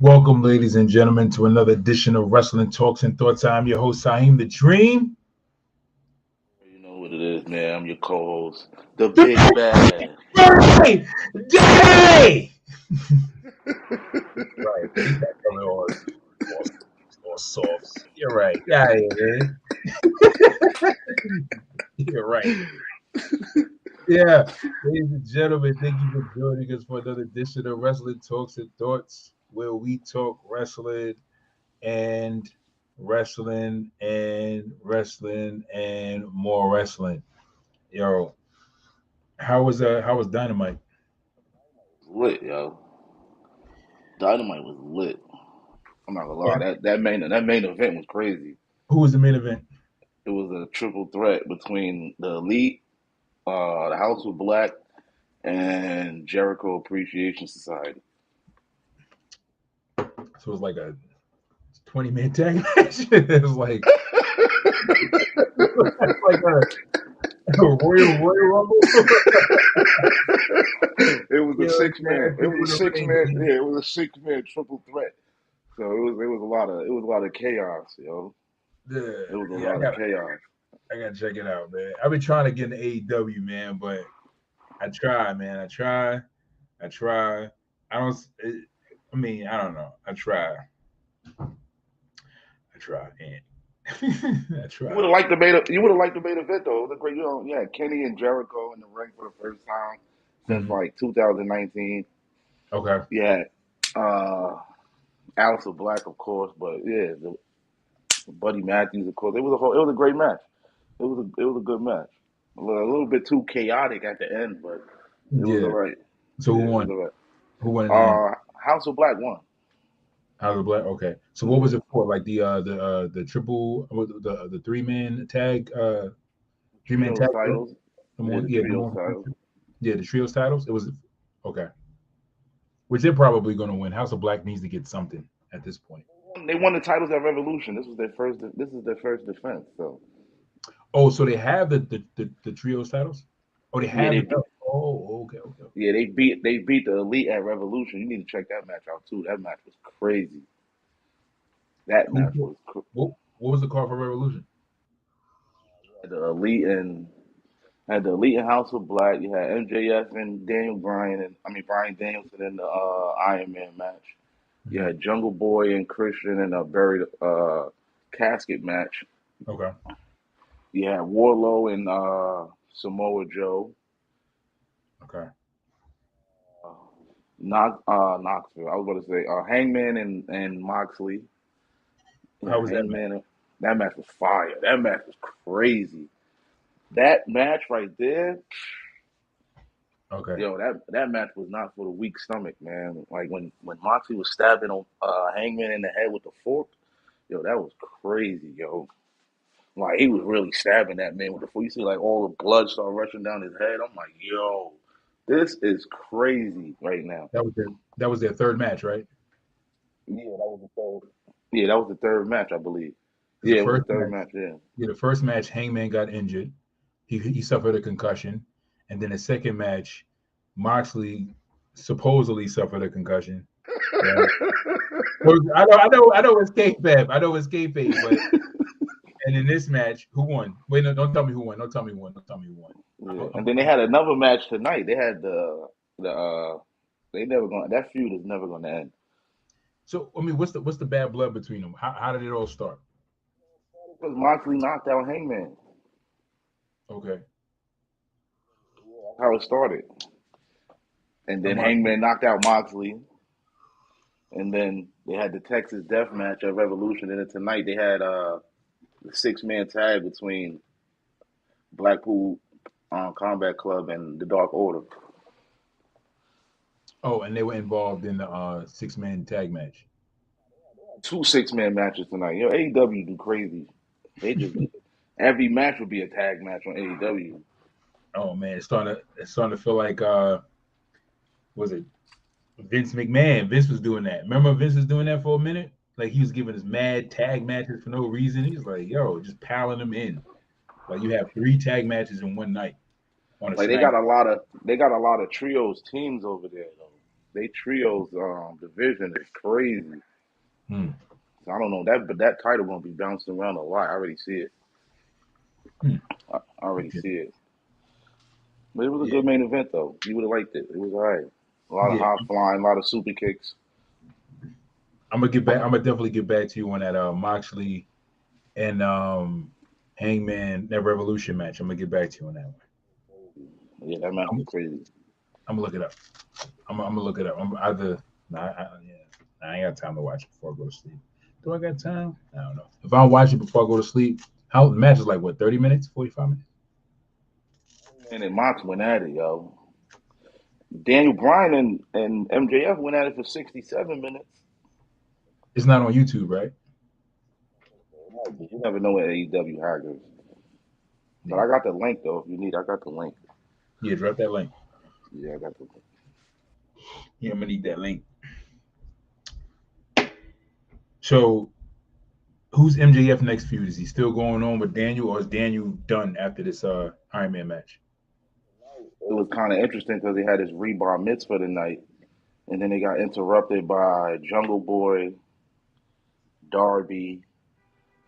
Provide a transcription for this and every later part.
Welcome, ladies and gentlemen, to another edition of Wrestling Talks and Thoughts. I'm your host, Saeem the Dream. You know what it is, man. I'm your co-host, the Big Bad. Birthday day! Right, man. He's not coming all soft. You're right. Yeah, man. You're right. Yeah, ladies and gentlemen, thank you for joining us for another edition of Wrestling Talks and Thoughts, where we talk and wrestling and more wrestling. Yo, how was Dynamite? Lit, yo. Dynamite was lit. I'm not gonna lie. Yeah. That main event was crazy. Who was the main event? It was a triple threat between the Elite, the House of Black, and Jericho Appreciation Society. So it was like a 20-man tag match. It was like a Royal Rumble. It was a Yeah, six man, man. It people was in a the six ring, man. man. Yeah, it was a 6 man triple threat. So it was a lot of chaos, yo. Yeah, It was a yeah, lot of chaos. I gotta check it out, man. I've been trying to get into AEW, man, but I try, man. I try. I don't. I mean, I don't know. I try, and I You try. would have liked the main. You would have liked the main event though. It was a great. You had Kenny and Jericho in the ring for the first time since Mhm. like 2019. Okay. You had uh, Alice of Black, of course, but yeah, Buddy Matthews, of course. It was a great match. It was a good match. A little bit too chaotic at the end, but it was Yeah. alright. So Yeah, who it was won? alright. Who won in the end? House of Black won. House of Black. Okay. So what was Yeah. it for? Like the triple the 3-man tag 3-man Trios tag belt? titles. Yeah, the The trios one titles. yeah, the trios titles. It was okay. Which they're probably going to win. House of Black needs to get something at this point. They won the titles at Revolution. This was their first. This is their first defense. So Oh, so they have the trios titles? Oh, they yeah, have the belt. Oh, okay. they beat the Elite at Revolution. You need to check that match out too. That match was crazy. That match Who was what was the call for Revolution? the Elite and had the Elite and House of Black. You had MJF and Daniel Bryan and Brian Danielson in the Iron Man match. You Mhm. had Jungle Boy and Christian in a buried casket match. Okay. You had Warlow and Samoa Joe. Okay. Uh, Knoxville. I was going to say Hangman and Moxley. How Yeah, was that match? Hangman. That match was fire. That match was crazy. That match right there, Okay. yo, that match was not for the weak stomach, man. Like when Moxley was stabbing on Hangman in the head with the fork, yo, that was crazy, yo. Like he was really stabbing that man with the fork. You see, like all the blood start rushing down his head. I'm like, yo, this is crazy right now. That was their third match, right? Yeah, that was the third. Yeah, that was the third match, I believe. Because Yeah, it was the third match. Yeah. the first match, Hangman got injured. He suffered a concussion, and then the second match, Moxley supposedly suffered a concussion. Right? I know it's kayfabe. I know it's kayfabe, but and in this match, who won? Wait, no, don't tell me who won. Don't tell me who won. Don't tell me who won. Yeah, and then they had another match tonight. They had the they never going that feud is never going to end. So I mean, what's the bad blood between them? How did it all start? Because Moxley knocked out Hangman. Okay, That's how it started. And I'm then watching. Hangman knocked out Moxley. And then they had the Texas Death Match at Revolution. And then tonight they had the 6 man tag between Blackpool Combat Club and the Dark Order. Oh, and they were involved in the 6-man tag match. Two 6 man matches tonight. Yo, AEW do crazy. They just every match would be a tag match on AEW. Oh man, it's starting to feel like was it Vince McMahon? Vince was doing that. Remember Vince was doing that for a minute? Like he was giving us mad tag matches for no reason. He was like, yo, just piling them in. Like you have 3 tag matches in one night on a Like they smack. got a lot of trios teams over there though. they trios division is crazy. Hmm. So I don't know that, but that title gonna be bouncing around a lot. I already see it. Hmm. I already Okay. see it. But it was a Yeah. good main event though. You would have liked it. It was alright. A lot of Yeah. high flying, a lot of super kicks. I'm gonna get back. I'm gonna definitely get back to you on that Moxley and Hangman that Revolution match. I'm gonna get back to you on that one. Yeah, that match I'm, was crazy. I'm gonna look it up. I'm gonna look it up. I'm either. Nah, yeah, I ain't got time to watch it before I go to sleep. Do I got time? I don't know. If I watch it before I go to sleep, how the match is like what 30 minutes, 45 minutes? And then Mox went at it, yo. Daniel Bryan and MJF went at it for 67 minutes. It's not on YouTube, right? You never know what AEW haggers. But Yeah. I got the link though. If you need, I got the link. Yeah, drop that link. Yeah, I got the link. Yeah, I'm gonna need that link. So who's MJF next feud? Is he still going on with Daniel, or is Daniel done after this Iron Man match? It was kind of interesting because they had this rebar mitzvah tonight, and then they got interrupted by Jungle Boy, Darby,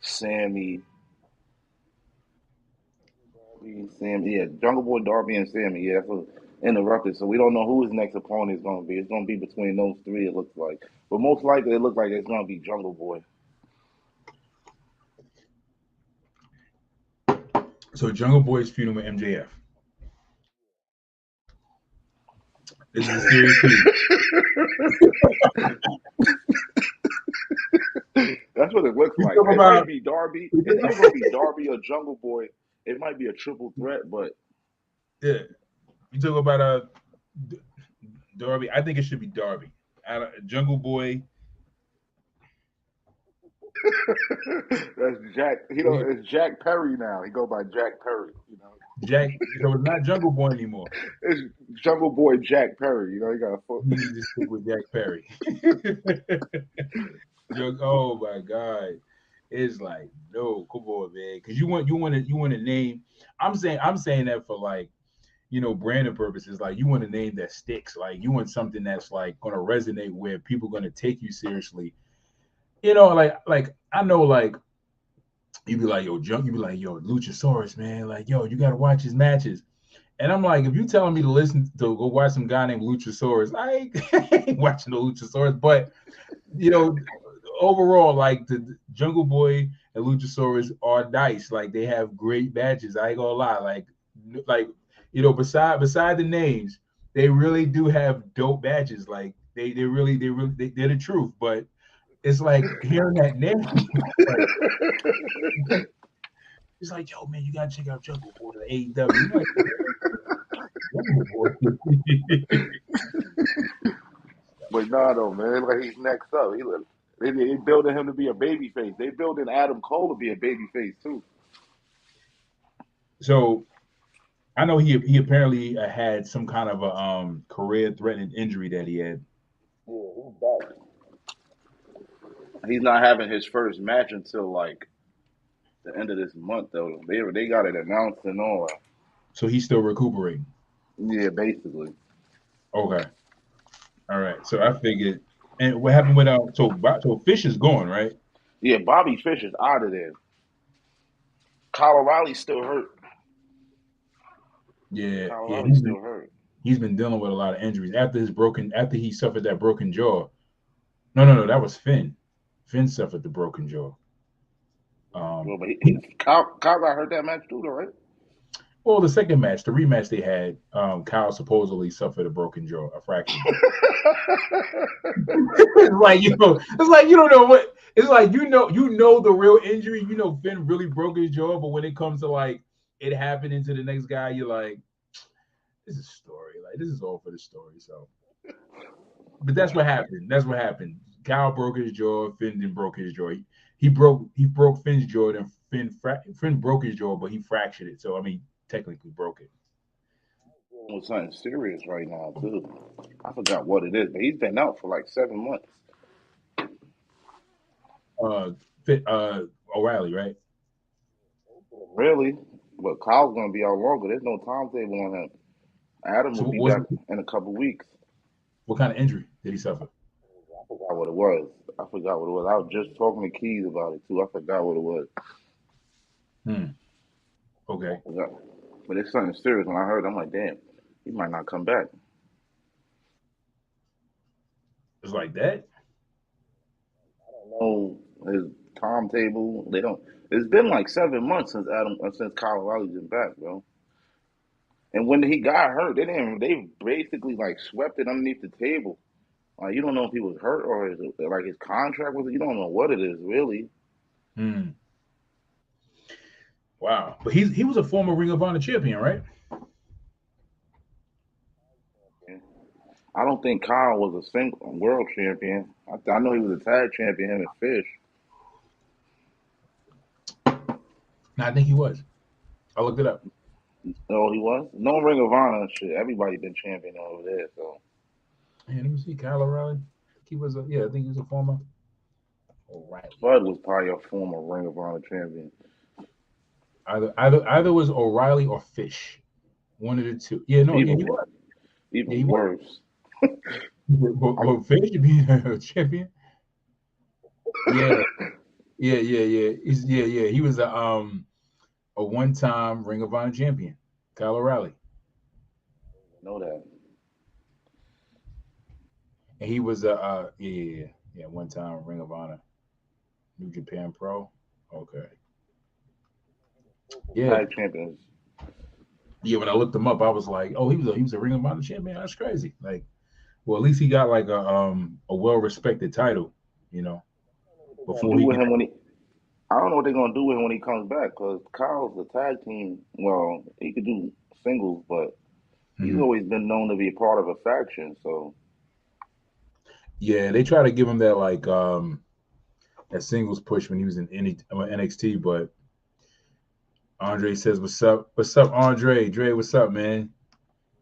Sammy, yeah, Jungle Boy, Darby, and Sammy. Yeah, that's what interrupted. So we don't know who his next opponent is going to be. It's going to be between those three. It looks like, but most likely it looks like it's going to be Jungle Boy. So Jungle Boy is feuding with MJF. This is a serious feud. That's what it looks We like. talk It might about be Darby. It's either going to be Darby or Jungle Boy. It might be a triple threat, but yeah. You talk about Darby. I think it should be Darby. Jungle Boy. that's Jack. It's Jack Perry now. He go by Jack Perry. Jack. So it's not Jungle Boy anymore. It's Jungle Boy Jack Perry. He got a foot. He needs to stick with Jack Perry. Oh my God. It's like, no, come on, man. Because you want to name. I'm saying that for like, branding purposes. Like you want a name that sticks. Like you want something that's like gonna resonate where people gonna take you seriously. Like I know like you be like, you be like, yo, Luchasaurus, man, like, yo, you gotta watch his matches. And I'm like, if you telling me to go watch some guy named Luchasaurus, I ain't watching the Luchasaurus. But you know, overall, like the Jungle Boy and Luchasaurus are nice. Like they have great matches. I ain't gonna lie. Like beside the names, they really do have dope matches. Like they're the truth. But it's like hearing that name, like it's like, yo, man, you gotta check out Jungle Boy, the AEW. I'm like, Jungle Boy. But nah, though, man. Like he's next up. They building him to be a baby face. They building Adam Cole to be a baby face too. So I know he apparently had some kind of a career threatening injury that he had. Yeah, he's back. He's not having his first match until like the end of this month though. They got it announced and all. So he's still recuperating. Yeah, basically. Okay. All right. So I figured. And what happened with so Fish is gone, right? Yeah, Bobby Fish is out of there. Kyle O'Reilly's still hurt. Yeah. Kyle Yeah. O'Reilly's still hurt. He's been dealing with a lot of injuries after he suffered that broken jaw. No. That was Finn. Finn suffered the broken jaw. Well, but Kyle got hurt that match too, though, right? Well, the second match, the rematch they had, Kyle supposedly suffered a broken jaw, a fractured jaw. It's like you don't know what. It's like you know the real injury. Finn really broke his jaw, but when it comes to like it happening to the next guy, you're like, this is story. Like this is all for the story. So, but that's what happened. That's what happened. Kyle broke his jaw. Finn then broke his jaw. He broke Finn's jaw. Then Finn broke his jaw, but he fractured it. So I mean, technically broke it. With something serious right now too. I forgot what it is, but he's been out for like 7 months. Uh, O'Reilly, right? Really? But Kyle's gonna be out longer. There's no timetable on him. Adam So will be back in a couple weeks. What kind of injury did he suffer? I forgot what it was. I forgot what it was. I was just talking to Keys about it too. I forgot what it was. Hmm. I Okay. forgot. But it's something serious. When I heard, I'm like, damn, he might not come back. It's like that. Know his timetable. They don't. It's been like 7 months since Kyle Riley's been back, bro. And when he got hurt, they didn't. They basically like swept it underneath the table. Like you don't know if he was hurt or like his contract was. You don't know what it is really. Hmm. Wow. But he was a former Ring of Honor champion, right? I don't think Kyle was a single world champion. I know he was a tag champion. Him and Fish. No, I think he was. I looked it up. No, he was. No Ring of Honor shit. Everybody been champion over there. So Man, let me see. Kyle O'Reilly. He was a I think he was a former O'Reilly. Spud was probably a former Ring of Honor champion. Either was O'Reilly or Fish. One of the two. Yeah, no, yeah, he Even was. Yeah, he even was. worse. But Fish to be a champion. Yeah, yeah. Yeah. He was a one-time Ring of Honor champion. Kyle O'Reilly. Know that. And he was a one-time Ring of Honor New Japan Pro. Okay. Yeah. Tag champions. Yeah, when I looked him up, I was like, oh, he was a Ring of Honor champion. That's crazy. Like, well, at least he got like a well-respected title, you know, Gonna before do he with get. him when he? I don't know what they're gonna do with him when he comes back because Kyle's the tag team. Well, he could do singles, but he's Mhm. always been known to be a part of a faction. So Yeah, they try to give him that like that singles push when he was in NXT, but Andre says, "What's up? What's up, Andre? Dre, what's up, man?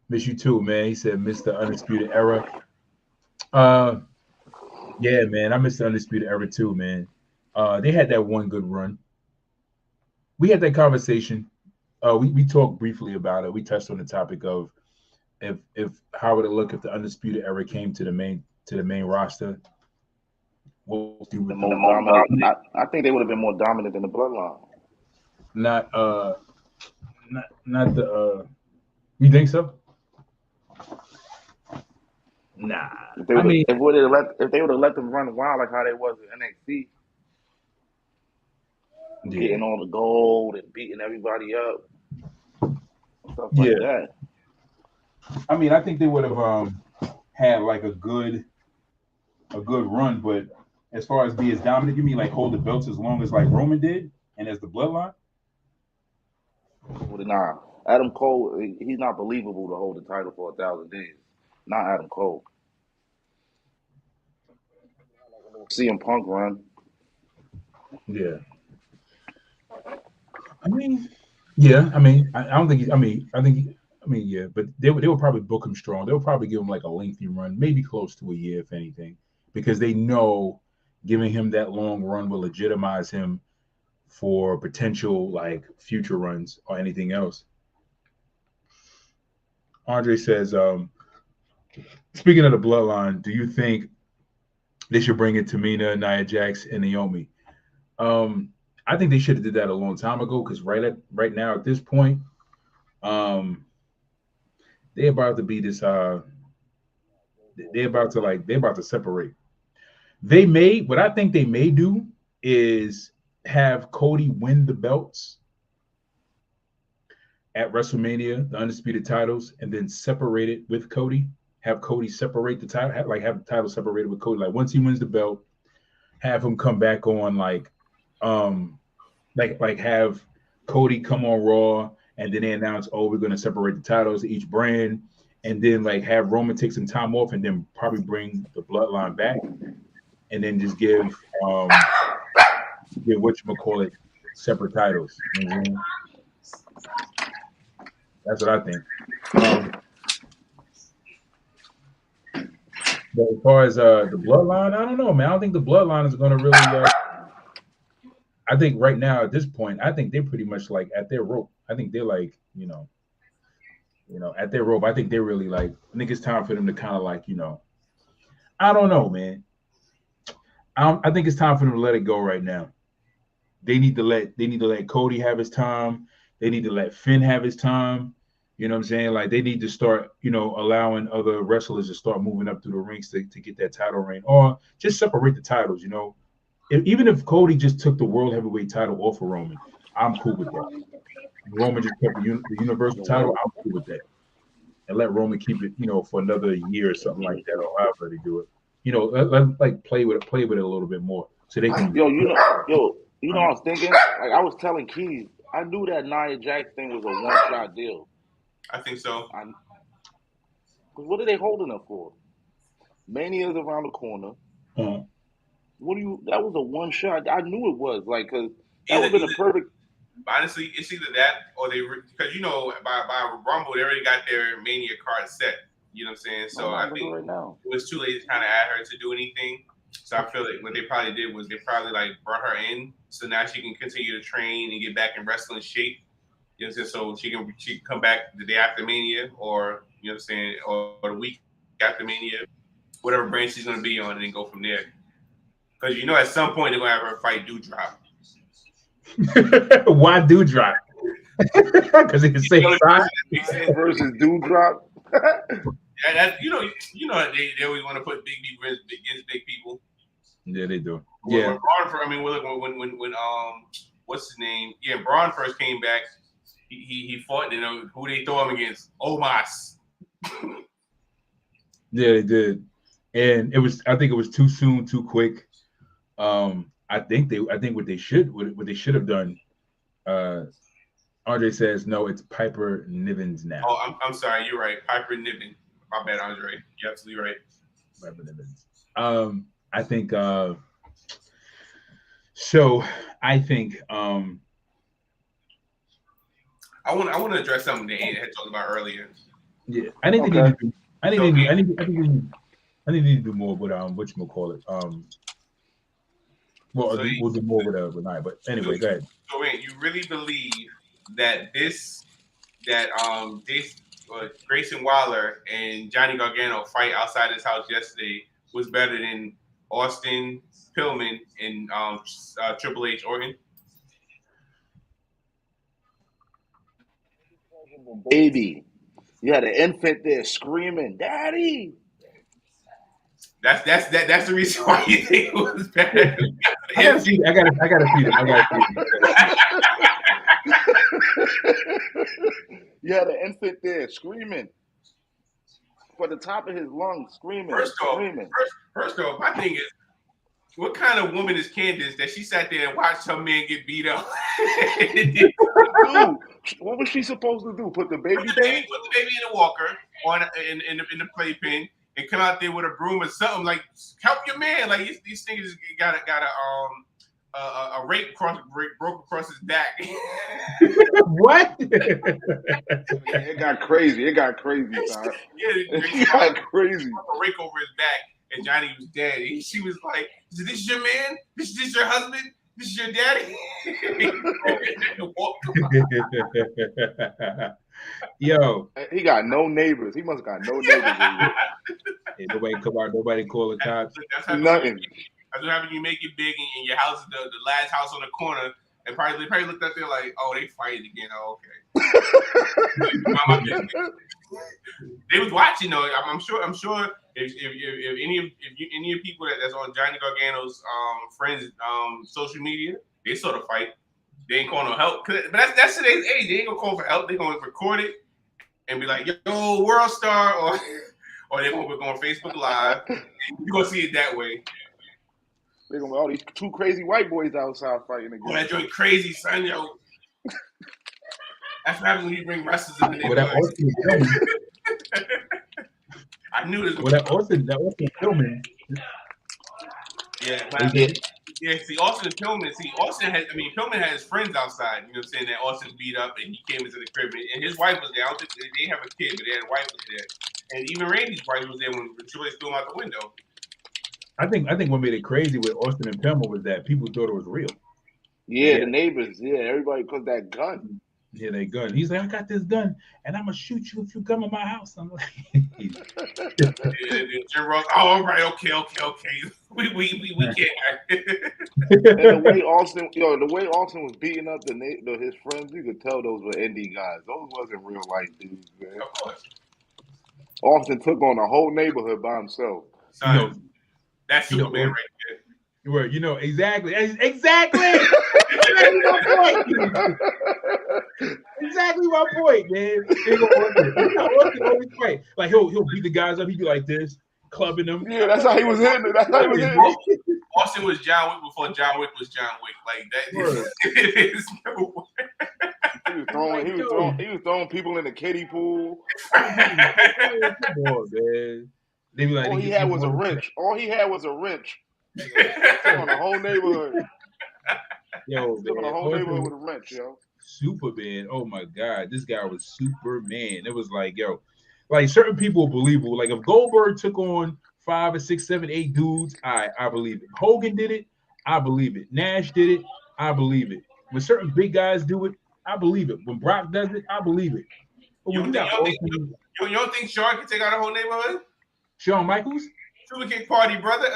Miss you too, man." He said, "Miss the Undisputed Era." Uh, yeah, man, I miss the Undisputed Era too, man. They had that one good run. We had that conversation. We talked briefly about it. We touched on the topic of if how would it look if the Undisputed Era came to the main roster? What would do the with them? most dominant. I think they would have been more dominant than the Bloodline. Not not the you think so? Nah. If they I would have, mean, if they would have let them run wild like how they was in NXT, yeah. getting all the gold and beating everybody up, stuff like Yeah. that. I mean, I think they would have had like a good run, but as far as be as dominant, you mean like hold the belts as long as like Roman did and as the bloodline? Nah, Adam Cole, he's not believable to hold the title for 1,000 days. Not Adam Cole. CM Punk run. Yeah. I mean, yeah. I mean, I don't think. I mean, I think. I mean, yeah. But they will probably book him strong. They'll probably give him like a lengthy run, maybe close to a year, if anything, because they know giving him that long run will legitimize him for potential like future runs or anything else. Andre says, speaking of the bloodline, do you think they should bring in Tamina, Nia Jax, and Naomi? Um, I think they should have did that a long time ago because right now at this point, um, they're about to be this. They're about to separate. They may what I think they may do is have Cody win the belts at WrestleMania, the undisputed titles, and then separate it with Cody. Have Cody separate the title, have the title separated with Cody. Like once he wins the belt, have him come back on um, like have Cody come on Raw, and then they announce, oh, we're gonna separate the titles of each brand, and then like have Roman take some time off, and then probably bring the Bloodline back, and then just give what you call it separate titles. You know what I'm saying? That's what I think. Um, but as far as the Bloodline, I don't know, man. I don't think the Bloodline is gonna really. I think right now at this point, I think they're pretty much like at their rope. I think they're like, at their rope. I think they're really like, I think it's time for them to kind of like, I don't know, man. I think it's time for them to let it go right now. They need to let Cody have his time. They need to let Finn have his time. You know what I'm saying? Like they need to start, allowing other wrestlers to start moving up through the ranks to get that title reign, or just separate the titles. Even if Cody just took the world heavyweight title off of Roman, I'm cool with that. Roman just kept the Universal title. I'm cool with that, and let Roman keep it, for another year or something like that, or however they do it. Like play with it a little bit more, so they can. I was thinking. Like I was telling Keys, I knew that Nia Jax thing was a one-shot deal. I think so. Cause what are they holding her for? Mania's around the corner. Uh, That was a one shot. I knew it was like, cause that Either, would have been a perfect. honestly, it's either that or because by Rumble they already got their Mania card set. You know what I'm saying? So I think right now. it was too late to kind of add her to do anything. So I feel like what they probably did was they probably like brought her in so now she can continue to train and get back in wrestling shape. You know what I'm saying? So she can come back the day after Mania, or you know what I'm saying, or the week after Mania, whatever brand she's gonna be on, and then go from there. Because at some point they're gonna have her fight Doudrop. Why Doudrop? Because he can say versus Doudrop. They always want to put big people against big people. Yeah, they do. When Yeah. When what's his name? Yeah, Braun first came back. He fought. Who they throw him against? Omos. Yeah, they did, and I think it was too soon, too quick. I think what they should have done. Andre says no. It's Piper Nivens now. Oh, I'm sorry. You're right. Piper Niven. My bad, Andre. You're absolutely right. Piper Nivens. I think. So I think. I want to address something that Ant had talked about earlier. Yeah, I think they need to do. I think they need to do more with whatchamacallit. We'll do more with Nia. But anyway, go ahead. So Ant, you really believe that Grayson Waller and Johnny Gargano fight outside his house yesterday was better than Austin Pillman and Triple H Orton? Baby, you had an infant there screaming, "Daddy!" That's the reason why you think it was better. I gotta see it. You had an infant there screaming for the top of his lungs, screaming. First off, my thing is, what kind of woman is Candace that she sat there and watched her man get beat up? Dude, what was she supposed to do? Put the baby in the walker in the playpen and come out there with a broom or something, like help your man. Like these things got a rape broke across his back. What? It got crazy. Son. It got crazy. A rake over his back, and Johnny was dead. She was like, "Is this your man? This is your husband? This is your daddy?" Yo, he got no neighbors. He must have got no neighbors. Hey, nobody come out. Nobody call the cops. Nothing. That's what happens when you make it big and your house is the last house on the corner. And they probably looked up there like, oh, they fighting again. Oh, okay. They was watching though. I'm sure if any of people that's on Johnny Gargano's friends social media, they saw the fight. They ain't calling no help. But that's today's age. They ain't gonna call for help. They gonna record it and be like, yo, World Star, or they gonna go on Facebook Live. You gonna see it that way. They're gonna be all these two crazy white boys outside fighting again. Oh, that joint crazy, son, yo. That's what happens when you bring wrestlers in the neighborhood. I knew this. That Austin Pillman. Yeah, see, Austin Pillman. Pillman had his friends outside. You know what I'm saying? That Austin beat up, and he came into the crib, and his wife was there. I don't think they have a kid, but their wife was there, and even Randy's wife was there when Triple H threw him out the window. I think what made it crazy with Austin and Pillman was that people thought it was real. Yeah, the neighbors. Yeah, everybody, because that gun. Yeah, they gun. He's like, I got this gun, and I'm gonna shoot you if you come in my house. I'm like, Jim Ross. Oh, all right, okay. We can't. And the way Austin was beating up his friends, you could tell those were indie guys. Those wasn't real life dudes, man. Of course, Austin took on the whole neighborhood by himself. you know, son. That's you know, Superman right there. where exactly. Exactly my point. Exactly my point, man. Austin always fight. Like he'll beat the guys up. He'd be like this, clubbing them. Yeah, that's how he was hitting it. That's how he was hitting it. Austin was John Wick before John Wick was John Wick. Like that. It is no way. He was throwing people in the kiddie pool. Come on, man. They be like, All he had was a wrench. On the whole neighborhood. Yo, On the whole neighborhood with a wrench, yo. Superman. Oh my God, this guy was Superman. It was like, yo, like certain people are believable. Like if Goldberg took on 5 or 6, 7, 8 dudes, I believe it. Hogan did it, I believe it. Nash did it, I believe it. When certain big guys do it, I believe it. When Brock does it, I believe it. But You when don't think Sean can take out a whole neighborhood? Shawn Michaels, Super Kick Party, brother.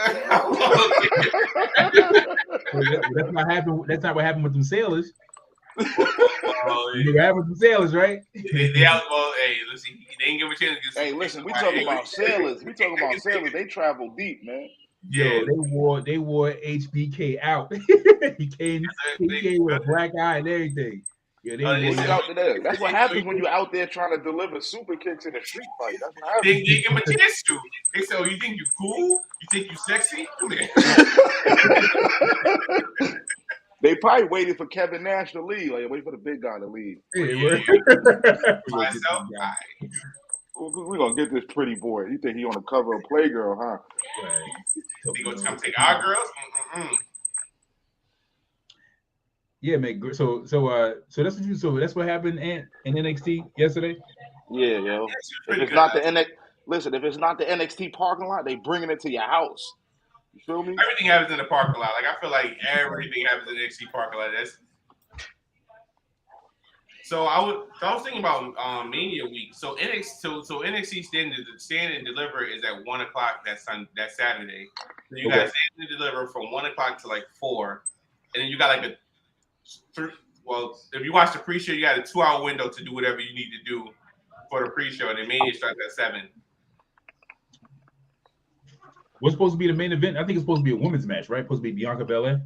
that's not happened. That's not what happened with them sailors. Oh, You know what happened with them sailors, right? they out. Well, hey, listen, they ain't give a chance to get. Hey, listen, we talking about sailors. They travel deep, man. Yo, they wore HBK out. he came with a black eye and everything. Yeah, out there. That's what happens when you're out there trying to deliver super kicks in a street fight. That's what happens. They give him a chance to. They say, "Oh, you think you cool? You think you sexy? Come here." They probably waited for Kevin Nash to leave. Like, wait for the big guy to leave. Myself, we're going to get this pretty boy. You think he on the cover of Playgirl, huh? Right. He going to come take our girls? Yeah, man. So that's what you. So that's what happened in NXT yesterday. Yeah, yo. If it's not the NXT parking lot, they bringing it to your house. You feel me? Everything happens in the parking lot. Like I feel like everything happens in the NXT parking lot. So I was thinking about Mania week. So NXT stand and deliver is at 1:00 that Saturday. So you got stand and deliver from 1:00 to like 4, and then you got like if you watch the pre-show, you got a 2-hour window to do whatever you need to do for the pre-show, and then Mania starts at 7. What's supposed to be the main event? I think it's supposed to be a women's match, right? Supposed to be Bianca Belair.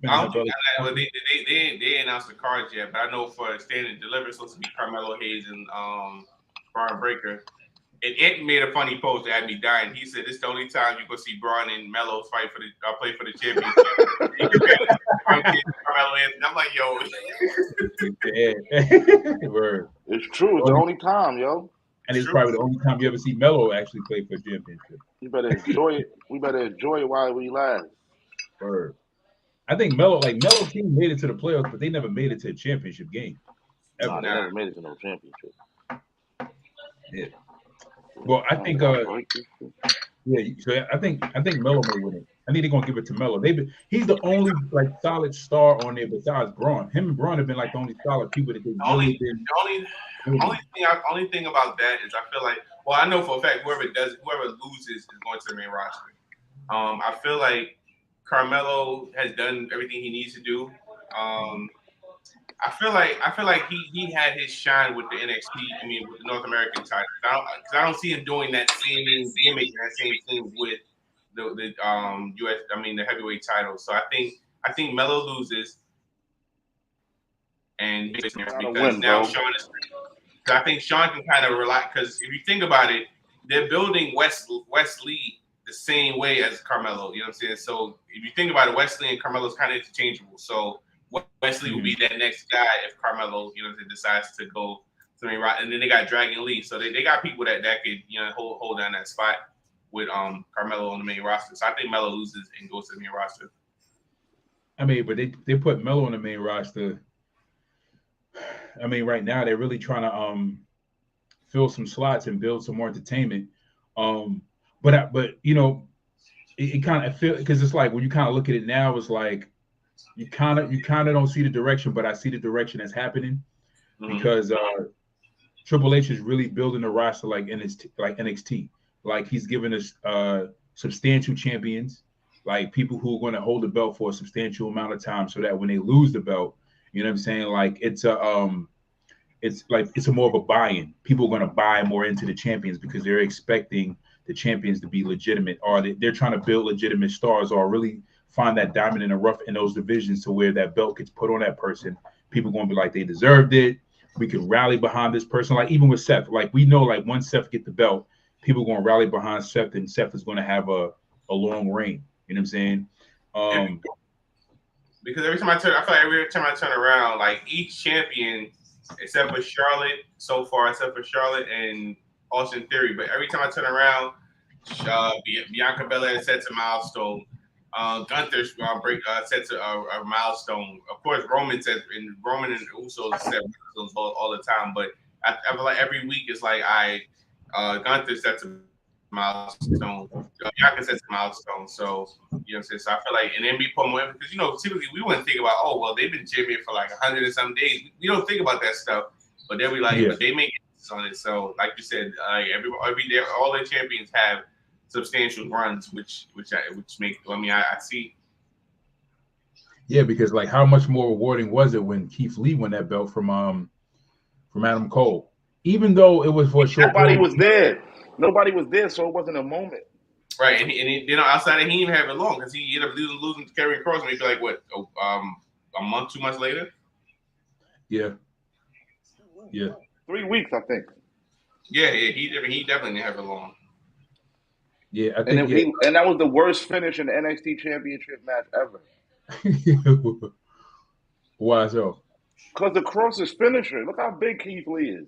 I don't think they announced the cards yet, but I know for Stand and Deliver, it's supposed to be Carmelo Hayes and Braun Breaker. And Ant made a funny post that had me dying. He said, "This is the only time you go see Braun and Melo fight for play for the championship." Carmelo Hayes, and I'm like, yo. Word. It's true. It's the only time, yo. And it's probably the only time you ever see Melo actually play for a championship. You better enjoy it. We better enjoy it while we last. Word. I think Melo team made it to the playoffs, but they never made it to a championship game. Nah, they never made it to no championship. Yeah. Well, I think so I think Melo may win it. I think they're gonna give it to Melo. He's the only like solid star on there besides Braun. Him and Braun have been like the only solid people that they've really been. Only thing about that is I feel like, well, I know for a fact whoever loses is going to the main roster. I feel like Carmelo has done everything he needs to do. I feel like he had his shine with the NXT. With the North American title. I don't see him doing that same gimmick and that same thing with the US. The heavyweight title. So I think Melo loses, and because now Sean is. I think Sean can kind of relax because if you think about it, they're building Wesley the same way as Carmelo. You know what I'm saying? So if you think about it, Wesley and Carmelo is kind of interchangeable. So Wesley will be that next guy if Carmelo, decides to go to the main roster. And then they got Dragon Lee, so they got people that could hold down that spot with Carmelo on the main roster. So I think Melo loses and goes to the main roster. But they put Melo on the main roster. Right now they're really trying to fill some slots and build some more entertainment. But it kind of feel because it's like when you kind of look at it now, it's like you kind of don't see the direction, but I see the direction that's happening. because Triple H is really building a roster like NXT. Like he's giving us substantial champions, like people who are going to hold the belt for a substantial amount of time, so that when they lose the belt, you know what I'm saying? Like it's a more of a buy-in. People are going to buy more into the champions because they're expecting the champions to be legitimate, or they're trying to build legitimate stars, or really find that diamond in the rough in those divisions to where that belt gets put on that person. People are going to be like, they deserved it. We can rally behind this person. Like even with Seth, like we know, like once Seth get the belt, people are going to rally behind Seth, and Seth is going to have a long reign. You know what I'm saying? Because I feel like every time I turn around, like each champion, except for Charlotte and Austin Theory, but every time I turn around, Bianca Belair sets a milestone. Gunther sets a milestone. Of course, Roman and Usos set milestones all the time. But I feel like every week it's like Gunther sets a milestone. Bianca sets a milestone. So you know what I'm saying. So I feel like, and then we put more, because typically we wouldn't think about, oh well, they've been champion for like 100 and some days. We don't think about that stuff. But then we but they make it on it. So like you said, every day all the champions have substantial runs, which make, I see. Yeah, because like how much more rewarding was it when Keith Lee won that belt from Adam Cole? Even though it was for a short period. Nobody was there, so it wasn't a moment. Right, and outside of he didn't have it long because he ended up losing to Karrion Kross maybe like what a month, 2 months later. Yeah. 3 weeks, I think. Yeah, he definitely didn't have it long. Yeah, I think. And that was the worst finish in the NXT Championship match ever. Why so? Because the Kross's finisher. Look how big Keith Lee is.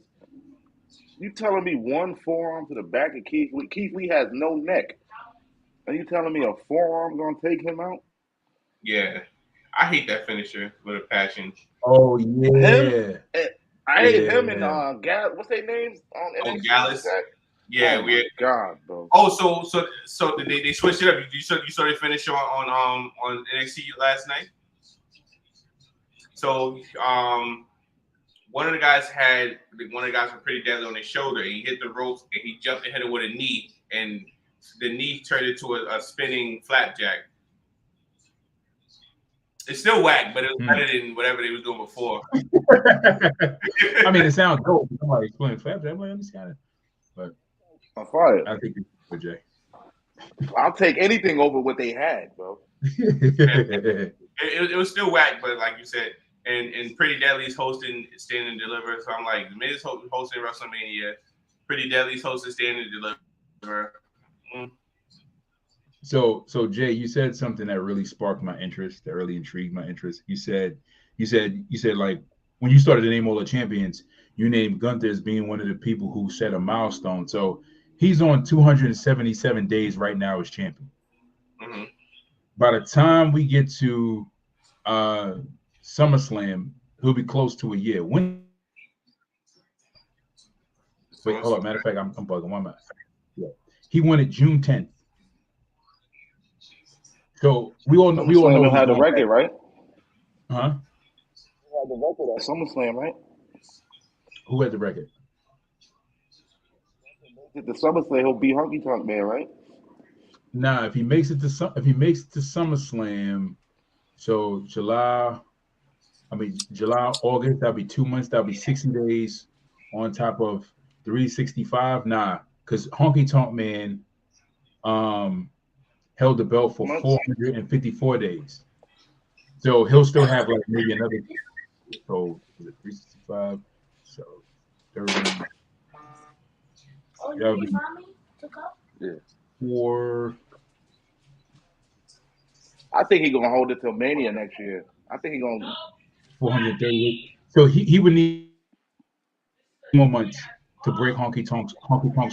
You telling me one forearm to the back of Keith Lee? Keith Lee has no neck. Are you telling me a forearm gonna take him out? Yeah, I hate that finisher with a passion. Oh yeah, I hate him and what's their names on NXT? Oh, Gallus. Yeah, oh my God, bro. Oh, so they switched it up. You saw they finish on NXT last night. So one of the guys were pretty deadly on his shoulder. He hit the ropes and he jumped and hit it with a knee, and the knee turned into a spinning flapjack. It's still whack, but it was better than whatever they were doing before. I mean, it sounds dope. Somebody explain flapjack. I'm like, understand it, but I'm fired. I think it's for Jay. I'll take anything over what they had, bro. It was still whack, but like you said, and Pretty Deadly's hosting Stand and Deliver. So I'm like, Miz hosting WrestleMania, Pretty Deadly's hosting Stand and Deliver. So Jay, you said something that really sparked my interest, that really intrigued my interest. You said like when you started to name all the champions, you named Gunther as being one of the people who set a milestone. So he's on 277 days right now as champion. Mm-hmm. By the time we get to SummerSlam, he'll be close to a year. Wait, hold on. Matter of fact, I'm bugging. One minute. Yeah, he won it June 10th. So we all know had the record, right? Huh? He had the record at SummerSlam, right? Who had the record? The SummerSlam, he'll be Honky Tonk Man, right? Nah, if he makes it to SummerSlam, so July, August, that'll be 2 months. That'll be 60 days on top of 365. Nah, because Honky Tonk Man, held the belt for 454 days. So he'll still have like maybe another. So is it 365? So 30. Oh, you need mommy to go? Yeah. 4. I think he's gonna hold it till Mania next year. I think he's gonna 438. So he would need more months to break Honky Tonk's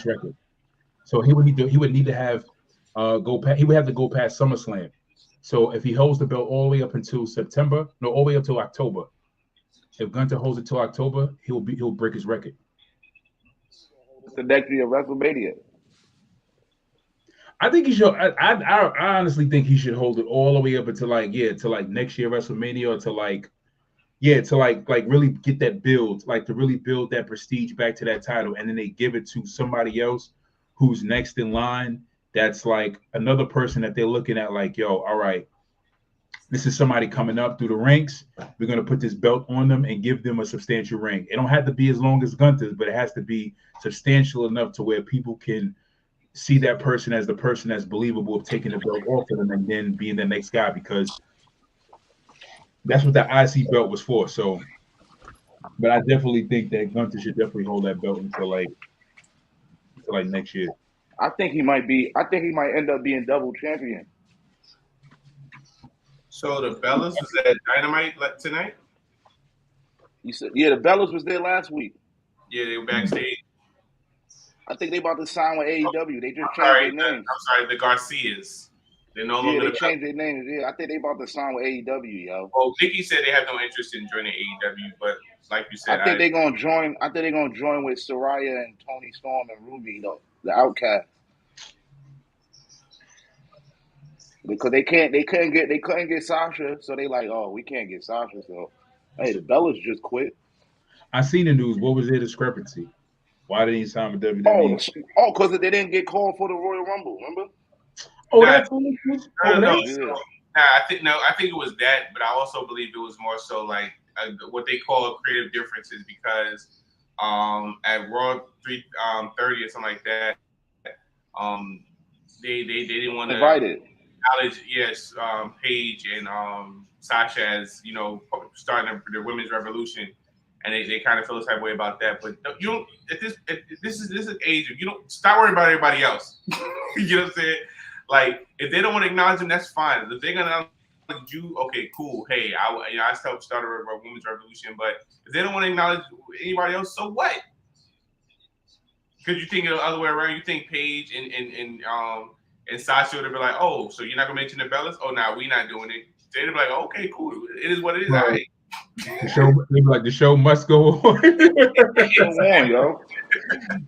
record. So he would need to have he would have to go past SummerSlam. So if he holds the belt all the way up until all the way up till October. If Gunther holds it till October, he'll break his record. The next year WrestleMania. I think he should. I honestly think he should hold it all the way up until like next year WrestleMania, or to like Yeah, to like really get that build, like to really build that prestige back to that title, and then they give it to somebody else who's next in line. That's like another person that they're looking at, like, yo, all right, this is somebody coming up through the ranks. We're gonna put this belt on them and give them a substantial ring. It don't have to be as long as Gunther's, but it has to be substantial enough to where people can see that person as the person that's believable of taking the belt off of them and then being the next guy, because that's what that IC belt was for. So, but I definitely think that Gunther should definitely hold that belt until like next year. I think he might be. I think he might end up being double champion. So the Bellas was at Dynamite tonight. You said, yeah, the Bellas was there last week. Yeah, they were backstage. I think they about to sign with AEW. They just changed their names. I'm sorry, the Garcias. They're no Yeah, longer they changed their names. Yeah, I think they about to sign with AEW, yo. Well, Nikki said they have no interest in joining AEW, but like you said, I think they're gonna join. I think they're gonna join with Soraya and Tony Storm and Ruby, though, the Outcast. Because they couldn't get Sasha, so they like, oh, we can't get Sasha, so hey, the Bellas just quit. I seen the news. What was their discrepancy? Why didn't he sign with WWE? Because they didn't get called for the Royal Rumble. Remember? Oh, that's what it was. I think it was that, but I also believe it was more so like what they call creative differences, because at Raw 330 or something like that, they didn't want to acknowledge Paige and Sasha as starting the women's revolution. And they kind of feel the type of way about that, but you don't. This is age. You don't stop worrying about everybody else. You know what I'm saying? Like, if they don't want to acknowledge them, that's fine. If they're gonna acknowledge you, okay, cool. Hey, I helped start a women's revolution, but if they don't want to acknowledge anybody else, so what? Because you think the other way around. You think Paige and Sasha would be like, oh, so you're not gonna mention the Bellas? Oh, nah, we not doing it. They'd be like, okay, cool. It is what it is. Right. All right. The show must go on. Yo.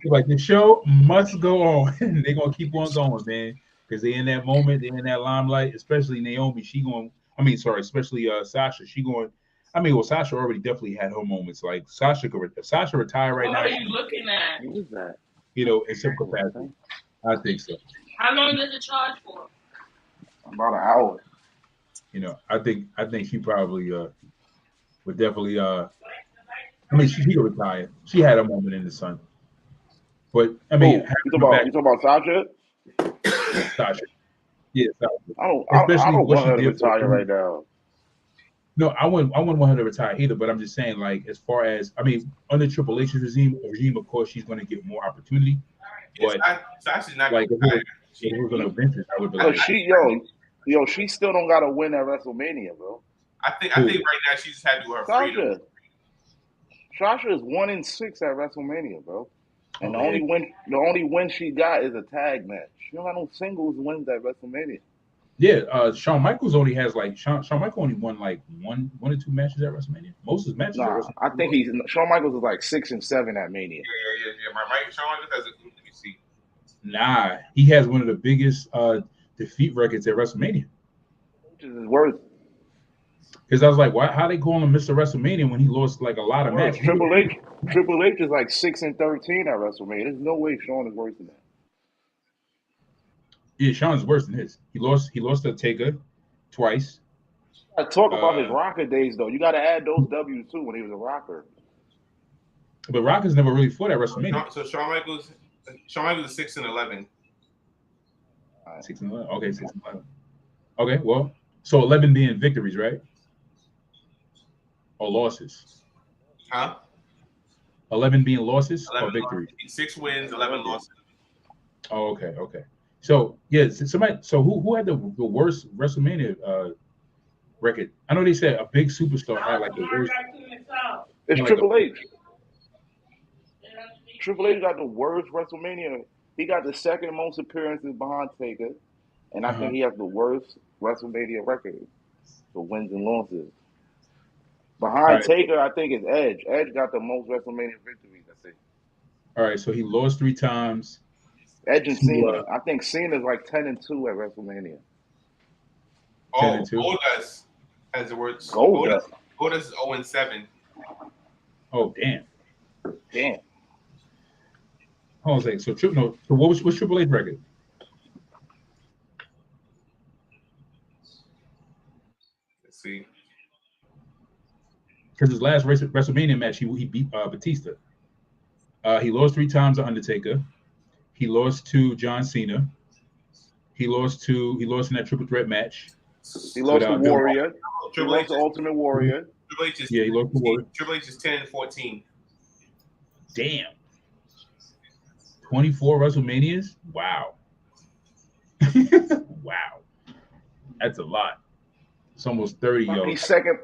Like, the show must go on. They're gonna keep on going, man. Because they're in that moment, they're in that limelight, especially Naomi. Especially Sasha. Sasha already definitely had her moments. Like, Sasha retire right now. What are you looking at? What is that? In some capacity. I think so. How long does it charge for? About an hour. I think she probably would definitely she could retire. She had a moment in the sun. But you talking about Sasha? Sasha. Yeah, Sasha. I don't want her to retire right now. No, I wouldn't want her to retire either, but I'm just saying, like, as far as under Triple H's regime, of course, she's going to get more opportunity. But Sasha's not like, if it was going to Vince, I would be like, she still don't got to win at WrestleMania, bro. I think right now she just had to do her freedom. Sasha is 1-6 at WrestleMania, bro. And the only win she got is a tag match. She don't got no singles wins at WrestleMania. Yeah, Shawn Michaels only has Shawn Michaels only won like one or two matches at WrestleMania. Most of his matches. I think Shawn Michaels is like 6-7 at Mania. Yeah. Shawn Michaels has a. Let me see. Nah, he has one of the biggest defeat records at WrestleMania. Which is worth. Because I was like, how they call him Mr. WrestleMania when he lost like a lot of matches? Triple H is like 6-13 at WrestleMania. There's no way Shawn is worse than that. Yeah, Shawn's worse than his. He lost to Taker twice. I talk about his rocker days though. You got to add those W's too when he was a rocker. But Rockers never really fought at WrestleMania. So Shawn Michaels is 6-11. 6-11. Okay, 6-11. Okay, well, so 11 being victories, right? Or losses? Huh? 11 being losses or victories? 6 wins, 11 losses. Oh, okay. So yeah, So who had the worst WrestleMania record? I know they said a big superstar had like the worst. It's Triple H. Triple H got the worst WrestleMania. He got the second most appearances behind Taker, and I think he has the worst WrestleMania record for wins and losses. Behind Taker, I think it's Edge. Edge got the most WrestleMania victories, I think. All right, so he lost 3 times. Edge and Cena. I think Cena's like 10-2 at WrestleMania. Goldust has the worst. Goldust Goldust is 0-7. Oh damn. Damn. Hold on a second. So what's Triple H record? Let's see. Because his last WrestleMania match, he beat Batista. He lost 3 times to Undertaker. He lost to John Cena. He lost in that triple threat match. He lost to Warrior. Triple H the Ultimate Warrior. Triple H is he lost to Warrior. Triple H is 10-14. Damn. 24 WrestleManias? Wow. Wow. That's a lot. It's almost 30, yo. He's second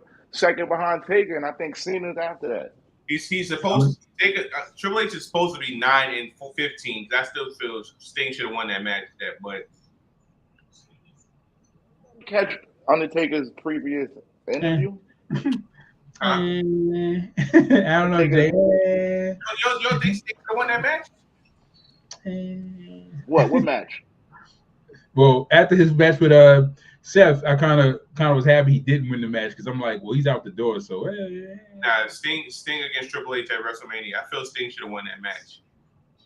behind Taker, and I think Cena's after that. He's supposed to take it. Triple H is supposed to be 9-15. I still feel Sting should have won that match. But catch Undertaker's previous interview. I don't know, Jay. You think Sting could have won that match? What match? Well, after his match with Seth, I kind of was happy he didn't win the match because I'm like, well, he's out the door, so. Nah, Sting against Triple H at WrestleMania. I feel Sting should have won that match.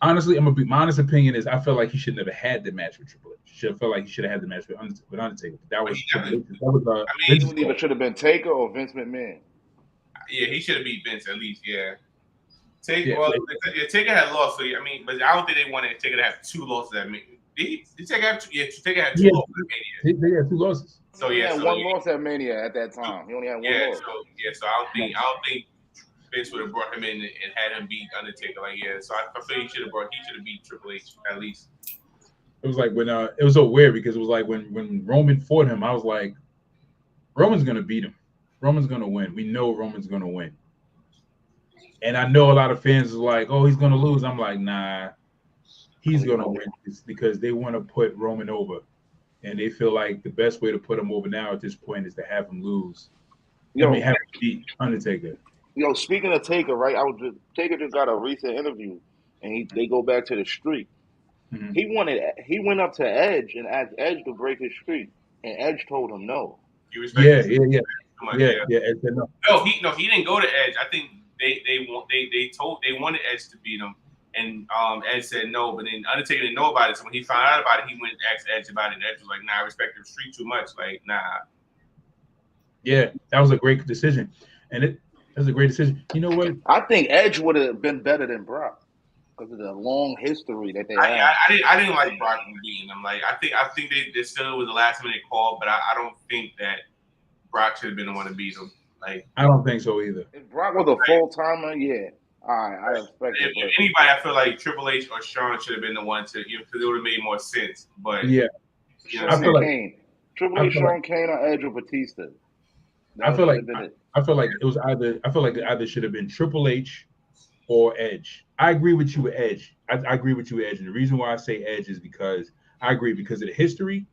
Honestly, my honest opinion is I feel like he should never had the match with Triple H. Should have felt like he should have had the match with Undertaker. That was It either should have been Taker or Vince McMahon. Yeah, he should have beat Vince at least. Yeah. Taker had lost, so but I don't think they wanted Taker to have 2 losses at Mania. Did Taker have 2? Yeah, Taker had 2 losses at Mania. They had 2 losses. So he had one loss at Mania at that time. He only had one loss. So I don't think Vince would have brought him in and had him beat Undertaker. So I feel he should have beat Triple H at least. It was like when it was so weird because it was like when Roman fought him, I was like, Roman's gonna beat him. Roman's gonna win. We know Roman's gonna win. And I know a lot of fans are like, oh, he's gonna lose. I'm like, nah, he's gonna win because they want to put Roman over. And they feel like the best way to put him over now at this point is to have him lose. Have him beat Undertaker. Speaking of Taker, right? Taker just got a recent interview, and they go back to the streak. Mm-hmm. He went up to Edge and asked Edge to break his streak, and Edge told him no. Edge said no. No, he didn't go to Edge. I think they wanted Edge to beat him. And Edge said no, but then Undertaker didn't know about it. So when he found out about it, he went and asked Edge about it. And Edge was like, nah, I respect the streak too much. Like, nah. Yeah, that was a great decision. And it was a great decision. You know what? I think Edge would have been better than Brock because of the long history that they had. I didn't like Brock beating them. Like, I think they still was a last minute call, but I don't think that Brock should have been the one to beat him. Like, I don't think so either. If Brock was a full timer, yeah. All right, I expect it. If anybody, I feel like Triple H or Shawn should have been the one to, because it would have made more sense. But yeah, I feel like Kane, Triple H, Shawn, Kane, or Edge or Batista. I feel like it was either. I feel like it either should have been Triple H or Edge. I agree with you with Edge. I agree with you with Edge, and the reason why I say Edge is because I agree because of the history,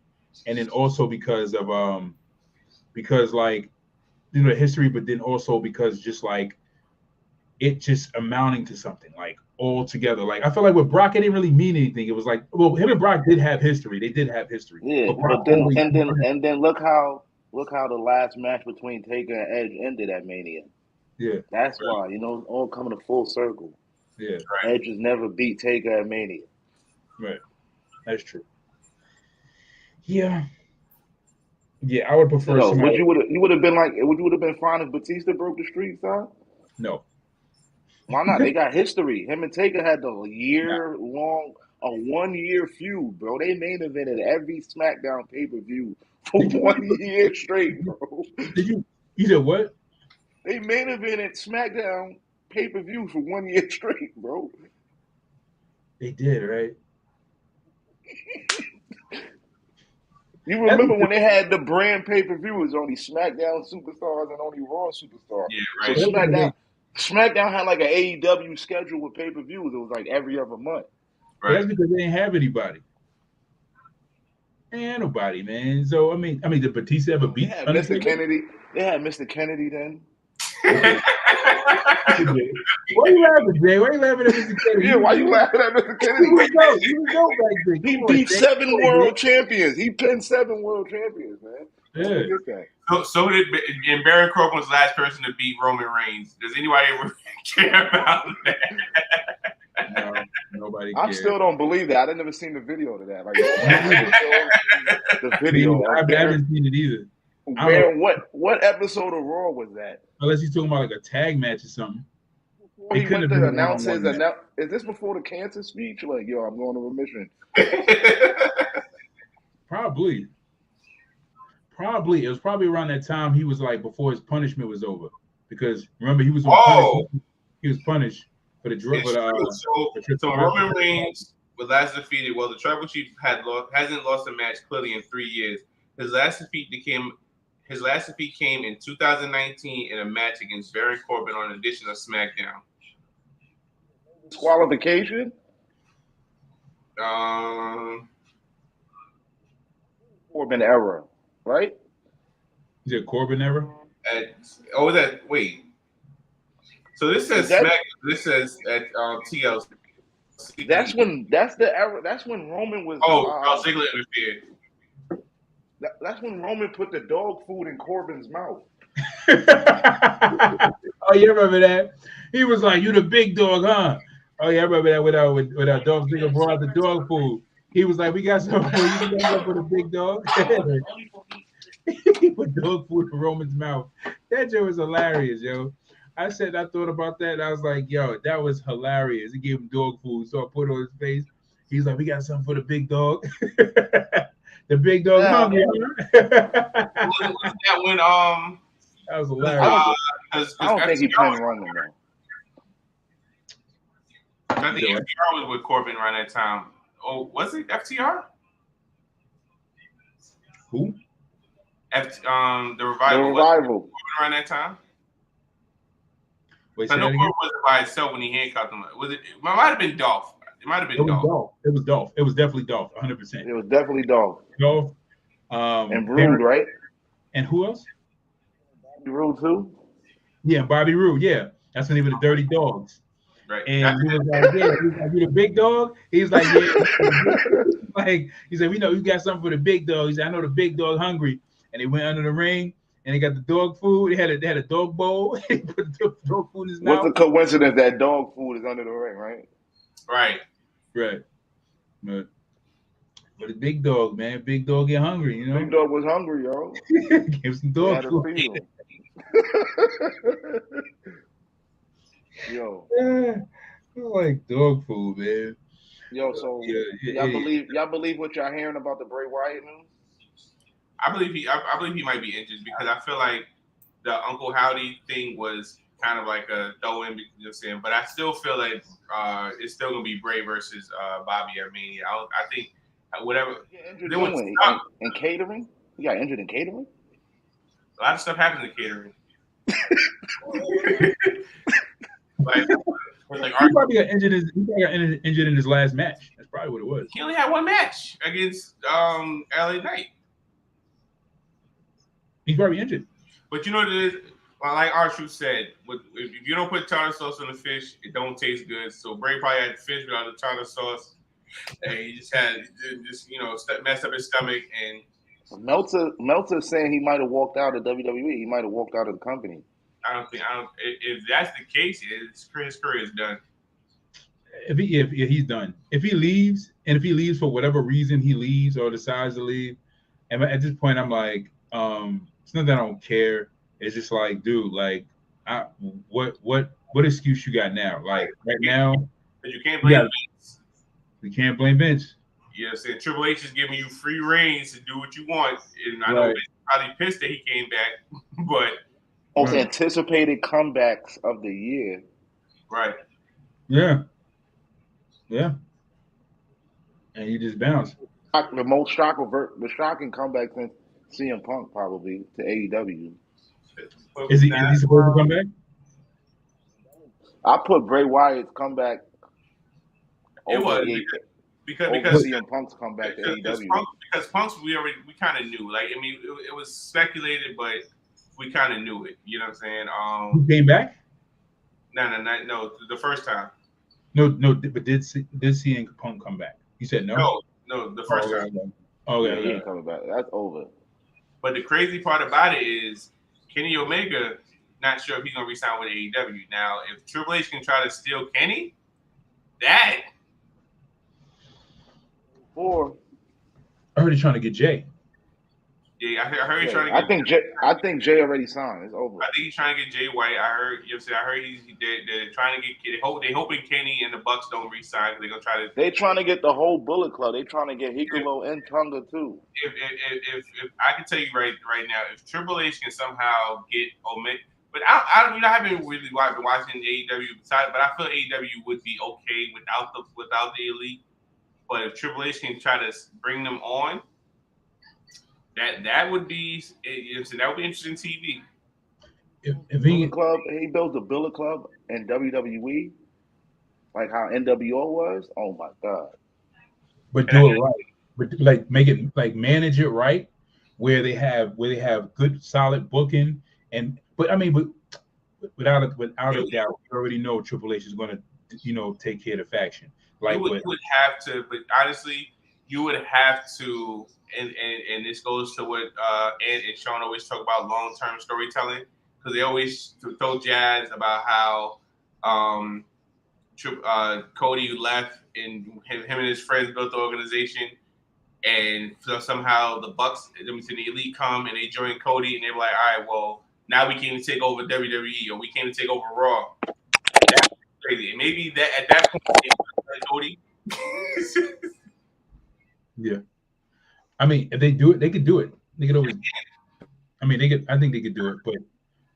and then also because of like the history, but then also because just like. It just amounting to something like all together. Like I feel like with Brock, it didn't really mean anything. It was like, well, him and Brock did have history. They did have history. Yeah, but then look how the last match between Taker and Edge ended at Mania. Yeah, that's why all coming to full circle. Yeah, Edge has never beat Taker at Mania. Right, that's true. Yeah, I would prefer. You would have been fine if Batista broke the streak, son? No. Why not? They got history. Him and Taker had a 1-year feud, bro. They main evented every SmackDown pay-per-view for 1 year straight, bro. You said what? They main evented SmackDown pay-per-view for 1 year straight, bro. They did, right? You remember when they had the brand pay-per-view, it was only SmackDown Superstars and only Raw Superstars. Yeah, right. So SmackDown had like an AEW schedule with pay-per-views. It was like every other month. Right. That's because they didn't have anybody. They had nobody, man. So I mean, did Batista ever beat Mr. Kennedy? They had Mr. Kennedy then. Why you laughing, Jay? Why you laughing at Mr. Kennedy? Yeah, why you laughing at Mr. Kennedy? He was dope back then. He beat 7 world champions. He pinned 7 world champions, man. Yeah. So did and Baron Corbin was the last person to beat Roman Reigns. Does anybody ever care about that? No, nobody I cares. still don't believe that. I didn't ever seen the video to that. Like the video. I haven't seen it either. Baron, what episode of Raw was that? Unless he's talking about like a tag match or something. He went to announce his is this before the cancer speech? Like, yo, I'm going to remission. Probably. It was probably around that time he was like before his punishment was over. Because remember he was punished for the drug. So Roman Reigns was last defeated. Well, the Tribal Chief hasn't lost a match clearly in 3 years. His last defeat came in 2019 in a match against Baron Corbin on an edition of SmackDown. Disqualification? Corbin era, right? Is it Corbin era? Wait. So this says SmackDown. This says at TLC. That's the era. That's when Roman was. Ziggler interfered. That's when Roman put the dog food in Corbin's mouth. Oh, you remember that? He was like, "You the big dog, huh?" Oh yeah, I remember that with our dog Ziggler brought out the dog food. He was like, "We got some for you. You got for the big dog." He put dog food in Roman's mouth. That joke was hilarious, yo. I thought about that. And I was like, yo, that was hilarious. He gave him dog food, so I put it on his face. He's like, "We got something for the big dog." The big dog hungry. Wasn't that when that was hilarious. I don't think he played Roman though. I think FTR was with Corbin around that time. Oh, was it FTR? Who? The Revival. The Revival. Around that time. Wait, I know Corbin wasn't by himself when he handcuffed him. Was it? It might have been Dolph. It might have been Dolph. It was Dolph. It was definitely Dolph. 100%. It was definitely Dolph. Dolph. And Rude, right? And who else? Bobby Roode too. Yeah, Bobby Roode. Yeah, that's when he was the Dirty Dogs. Right. And he was like, "Yeah, you the big dog." He's like, "Yeah." Like he said, "We know you got something for the big dog." He said, "I know the big dog hungry." And they went under the ring and they got the dog food. They had a dog bowl. He put the dog food in his mouth. What's the coincidence that dog food is under the ring, right? Right. But the big dog, man, big dog get hungry, you know. Big dog was hungry, yo. Give some dog food. Yo, I like dog food, man. Yo, so y'all believe what y'all hearing about the Bray Wyatt news? I believe he might be injured because I feel like the Uncle Howdy thing was kind of like a throw in, you know what I'm saying? But I still feel like it's still gonna be Bray versus Bobby at Mania. I think whatever. In catering? He got injured in catering? A lot of stuff happens in catering. He probably got injured in his last match. That's probably what it was. He only had one match against LA Knight. He's probably injured. But you know what it is? Like R-Truth said, if you don't put tartar sauce on the fish, it don't taste good. So Bray probably had fish without the tartar sauce, and he just messed up his stomach. And Meltzer saying he might have walked out of WWE. He might have walked out of the company. If that's the case, his career is done. If he's done, if he leaves for whatever reason he leaves or decides to leave, and at this point I'm like, it's not that I don't care. It's just like, dude, like, what excuse you got now? Like right now, you can't blame Vince. We can't blame Vince. You know what I'm saying? Triple H is giving you free reigns to do what you want, and I know Vince is probably pissed that he came back, but. Most anticipated comebacks of the year. Right. Yeah. And you just bounce. The most shocking comeback since CM Punk probably to AEW. Is he supposed to come back? I put Bray Wyatt's comeback over because CM Punk's comeback to AEW. Because Punk's we kind of knew. Like, I mean, it was speculated, but we kind of knew it. You know what I'm saying? He came back? No. The first time. No. But did CM Punk come back? You said no. No. The first time. Okay. He ain't coming back. That's over. But the crazy part about it is Kenny Omega, not sure if he's gonna resign with AEW. Now, if Triple H can try to steal Kenny, that Or I heard he's trying to get Jay. yeah, I heard he's yeah, trying to get. I think Jay already signed. It's over. I think he's trying to get Jay White. I heard you know what I'm saying. I heard they're trying to get. They hoping Kenny and the Bucks don't resign. They're gonna try to. They trying to get the whole Bullet Club. They trying to get Hikaru and Tonga too. If I can tell you right now, if Triple H can somehow get Omega, but I you know I haven't really been watching AEW besides, but I feel AEW would be okay without the Elite. But if Triple H can try to bring them on, that would be you know that would be interesting TV. If Bullet Club, he built the Bullet Club in WWE, like how NWO was. Oh my god! But do it right. But like make it like manage it right, where they have good solid booking but I mean but without a doubt, you already know Triple H is going to take care of the faction. Like you would have to, but honestly, you would have to, and this goes to what and Sean always talk about long-term storytelling, because they always throw jazz about how Cody left and him and his friends built the organization, and so somehow the Bucks, the Elite come and they join Cody, and they were like, all right, well, now we came to take over WWE, or we came to take over Raw. That's crazy. And maybe that at that point, Cody. Yeah, I mean, if they do it, they could do it. They could always. I mean, they could. I think they could do it, but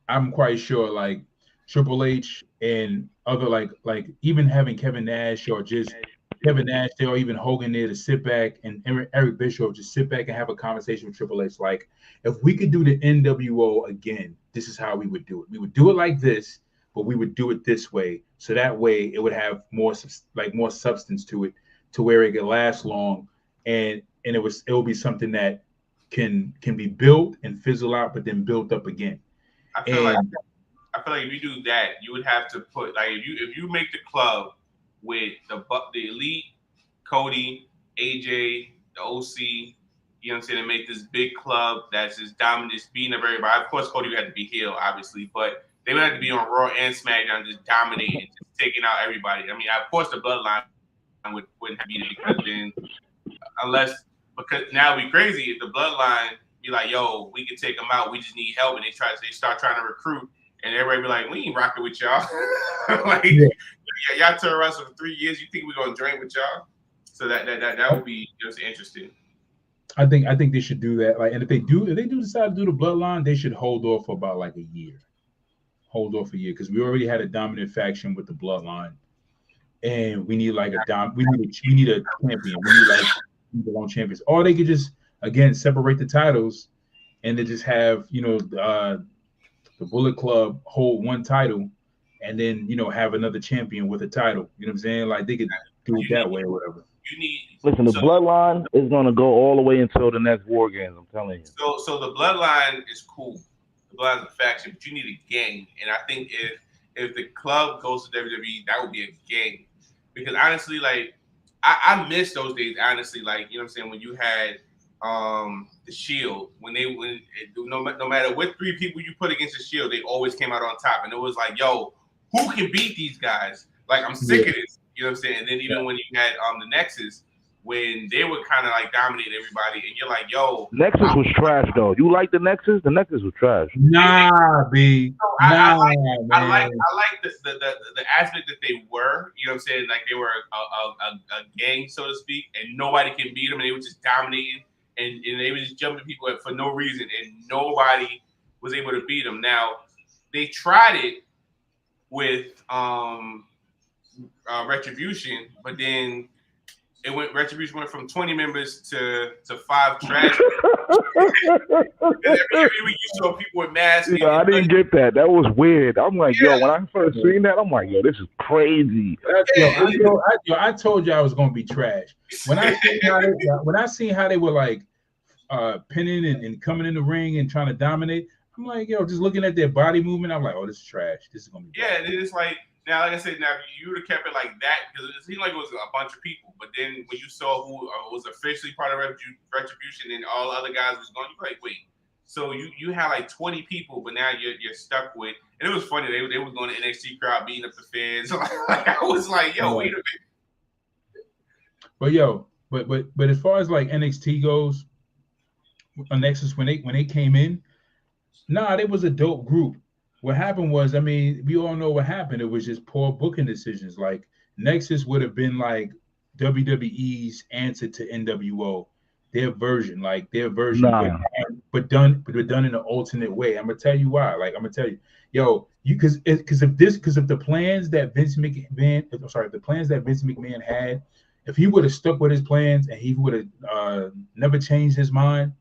I'm quite sure, like Triple H and other like even having Kevin Nash or just Kevin Nash there, or even Hogan there to sit back, and Eric Bischoff just sit back and have a conversation with Triple H. Like, if we could do the NWO again, this is how we would do it. We would do it like this, but we would do it this way, so that way it would have more substance to it, to where it could last long, and it will be something that can be built and fizzle out, but then built up again. I feel like if you do that, you would have to put like if you make the club with the Elite, Cody, AJ, the OC, you know what I'm saying, and make this big club that's just dominant, just beating up everybody. Of course, Cody would have to be heel, obviously, but they would have to be on Raw and SmackDown, just dominating, just taking out everybody. I mean, of course, the Bloodline wouldn't have beat it, because now it'd be crazy if the Bloodline be like, yo, we can take them out, we just need help, and they start trying to recruit, and everybody be like, we ain't rocking with y'all. Like, y'all took us for 3 years, you think we're gonna drain with y'all? So that would be just interesting. I think they should do that. Like, and if they do decide to do the Bloodline, they should hold off for about like a year. Hold off a year, because we already had a dominant faction with the Bloodline, and we need like we need a champion. We need like long champions. Or they could just again separate the titles, and they just have the Bullet Club hold one title, and then have another champion with a title. You know what I'm saying? Like, they could do it that way or whatever. Listen, the Bloodline is going to go all the way until the next War Games. I'm telling you. So the Bloodline is cool. The Bloodline is a faction, but you need a gang. And I think if the club goes to WWE, that would be a gang. Because honestly, like, I miss those days. Honestly, like, you know what I'm saying, when you had the Shield, no matter what three people you put against the Shield, they always came out on top. And it was like, yo, who can beat these guys? Like, I'm sick of this. You know what I'm saying? And then even when you had the Nexus, when they would kind of like dominate everybody, and you're like, yo, Nexus was trash though. You like the Nexus? The Nexus was trash. Nah, B. I like the aspect that they were. You know what I'm saying? Like, they were a gang, so to speak, and nobody can beat them, and they were just dominating, and they were just jumping people for no reason, and nobody was able to beat them. Now, they tried it with Retribution, but then Retribution went from 20 members to 5 trash. Every week you saw people with masks. Yeah, I didn't get that. That was weird. I'm like, yo, when I first seen that, I'm like, yo, this is crazy. I told you I was gonna be trash. When I seen how they were like pinning and coming in the ring and trying to dominate, I'm like, yo, just looking at their body movement, I'm like, oh, this is trash. This is gonna be bad. Yeah, it's like, now, like I said, now you would have kept it like that, because it seemed like it was a bunch of people. But then when you saw who was officially part of Retribution and all the other guys was going, you're like, wait, So you had like 20 people, but now you're stuck with. And it was funny. They was going to NXT crowd beating up the fans. Like, I was like, yo, wait a minute. But as far as like NXT goes, Nexus when they came in, they was a dope group. What happened was, I mean, we all know what happened. It was just poor booking decisions. Like Nexus would have been like WWE's answer to NWO, their version, but done in an alternate way. I'm gonna tell you why. Like I'm gonna tell you, because if the plans that Vince McMahon had, if he would have stuck with his plans and he would have never changed his mind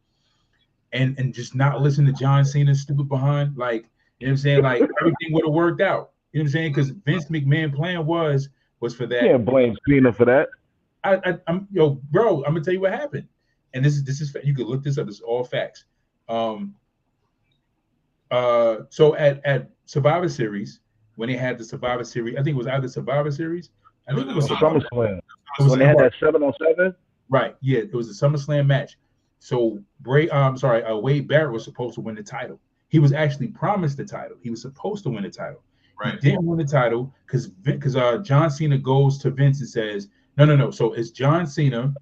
and just not listen to John Cena's stupid behind, like, you know what I'm saying? Like everything would have worked out. You know what I'm saying? Because Vince McMahon plan was for that. Can't blame Cena for that. I'm bro, I'm gonna tell you what happened. And this is you can look this up, it's all facts. So at Survivor Series, when they had the Survivor Series, I think it was either Survivor Series. I think it was SummerSlam. When they had that 7-on-7? Right. Yeah, it was a SummerSlam match. So Wade Barrett was supposed to win the title. He was actually promised the title. He was supposed to win the title. Right. He didn't win the title because John Cena goes to Vince and says, no. So it's John Cena,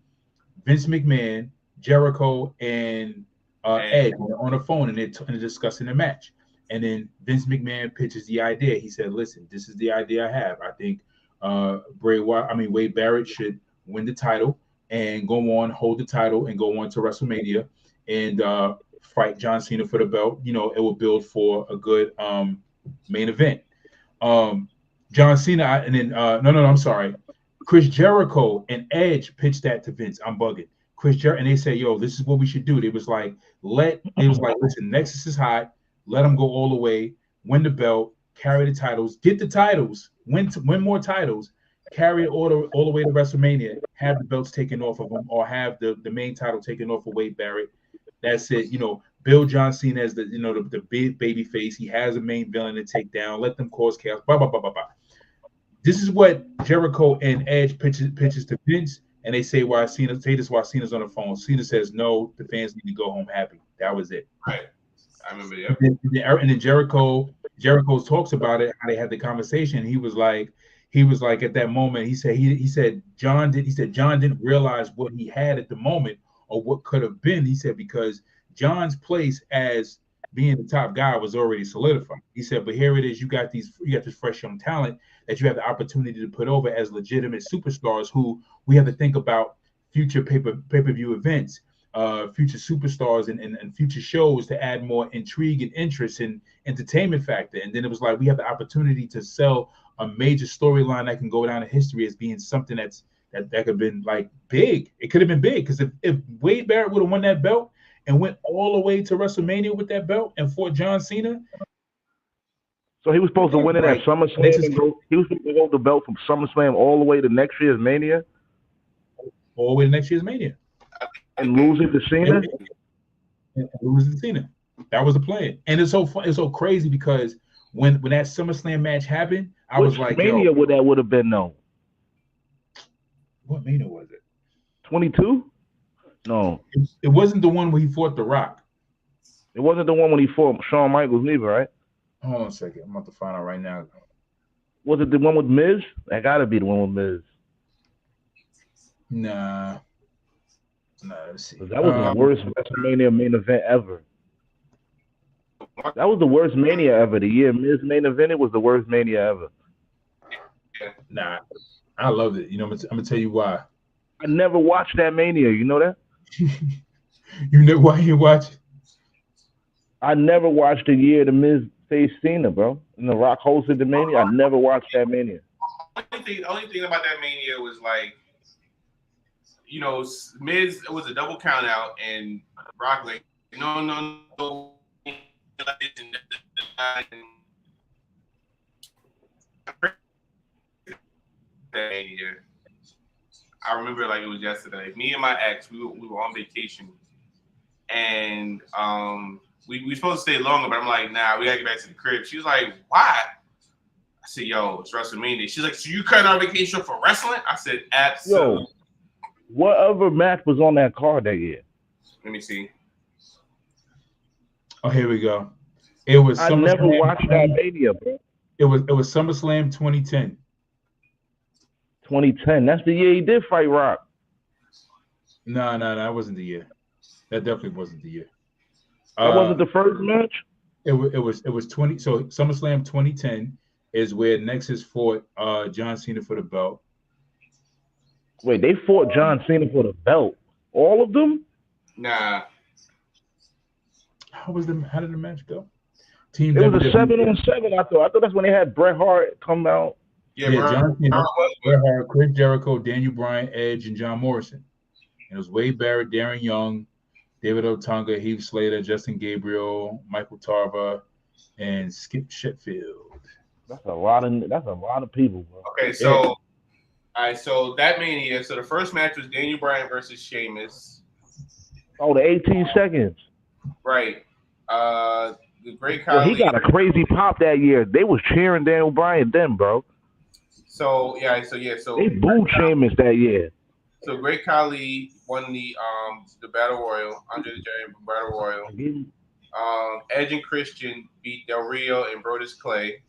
Vince McMahon, Jericho, and Ed on the phone, and they're discussing the match. And then Vince McMahon pitches the idea. He said, "Listen, this is the idea I have. I think Wade Barrett should win the title and go on, hold the title, and go on to WrestleMania and fight John Cena for the belt. You know, it will build for a good main event." John Cena and then I'm sorry. Chris Jericho and Edge pitched that to Vince. I'm bugging. And they said, "Yo, this is what we should do." It was like, listen, Nexus is hot. Let them go all the way, win the belt, carry the titles, get the titles, win more titles, carry it all the way to WrestleMania, have the belts taken off of them, or have the main title taken off of Wade Barrett. That's it. You know, build John Cena as the big baby face. He has a main villain to take down. Let them cause chaos. Blah blah blah blah blah. This is what Jericho and Edge pitches to Vince, and they say while Cena's on the phone. Cena says, "No, the fans need to go home happy." That was it. Right. I remember that. And then Jericho talks about it, how they had the conversation. He was like at that moment, he said John didn't realize what he had at the moment or what could have been. He said because John's place as being the top guy was already solidified. He said, but here it is, you got this fresh young talent that you have the opportunity to put over as legitimate superstars who we have to think about future pay-per-view events, future superstars and future shows to add more intrigue and interest and entertainment factor. And then it was like we have the opportunity to sell a major storyline that can go down in history as being something that could have been like big. It could have been big because if Wade Barrett would have won that belt and went all the way to WrestleMania with that belt and fought John Cena. So he was supposed to win it at SummerSlam. He was supposed to hold the belt from SummerSlam all the way to next year's Mania. All the way to next year's Mania. And lose it to Cena? And lose it to Cena. That was the plan. And it's so crazy because when that SummerSlam match happened, I was like, Mania would have been though? What Mania was it? 22? No. It wasn't the one where he fought The Rock. It wasn't the one when he fought Shawn Michaels neither, right? Hold on a second. I'm about to find out right now. Was it the one with Miz? That gotta be the one with Miz. Nah, let's see. That was the worst WrestleMania main event ever. That was the worst Mania ever. The year Miz main evented was the worst Mania ever. Nah, I loved it. You know, I'm gonna tell you why. I never watched that Mania. You know that? You know why you watch? I never watched the year the Miz faced Cena, bro. And The Rock hosted the Mania. I never watched that Mania. The only thing about that Mania was like, you know, Miz, it was a double count out, and Rock like, no. I remember like it was yesterday. Me and my ex, we were on vacation, and we were supposed to stay longer, but I'm like, nah, we gotta get back to the crib. She was like, why? I said, yo, it's WrestleMania. She's like, so you cut our vacation for wrestling? I said, absolutely. Yo, what other match was on that card that year? Let me see. Oh, here we go. It was I never SummerSlam. watched that Mania, bro. It was SummerSlam 2010. 2010. That's the year he did fight Rock. No, that wasn't the year. That definitely wasn't the year. That wasn't the first match. It was 20. So SummerSlam 2010 is where Nexus fought John Cena for the belt. Wait, they fought John Cena for the belt. All of them? Nah. How did the match go? Team It was a WWE. 7-on-7. I thought that's when they had Bret Hart come out. Yeah, John Cena, was Bret Hart, Chris Jericho, Daniel Bryan, Edge, and John Morrison. And it was Wade Barrett, Darren Young, David Otunga, Heath Slater, Justin Gabriel, Michael Tarver, and Skip Sheffield. That's a lot of people, bro. Okay, so all right, so that Mania. So the first match was Daniel Bryan versus Sheamus. Oh, the 18 seconds. Right. The Great Yo, Khali. he got a crazy pop that year. They was cheering Daniel Bryan then, bro. So They booed Sheamus that year. So Great Khali won the Battle Royal, Andre the Giant Battle Royal. Edge and Christian beat Del Rio and Brodus Clay.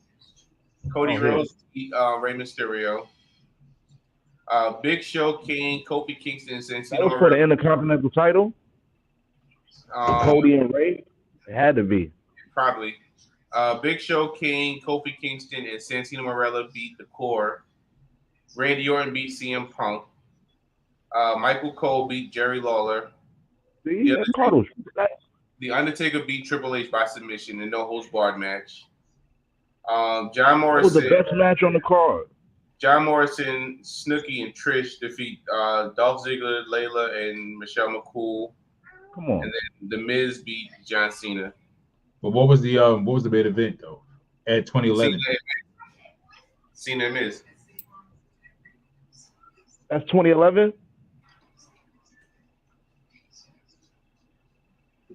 Cody Rhodes beat Rey Mysterio. Big Show, King, Kofi Kingston, and Santino. That was for the Intercontinental title. Cody and Ray. It had to be. Probably. Big Show, King, Kofi Kingston, and Santino Marella beat The Core. Randy Orton beat CM Punk. Michael Cole beat Jerry Lawler. See, The Undertaker beat Triple H by submission in no holds barred match. John Morrison. That was the best match on the card. John Morrison, Snooki, and Trish defeat Dolph Ziggler, Layla, and Michelle McCool. Come on. And then The Miz beat John Cena. But what was the main event though at 2011? Cena and Miz. That's 2011.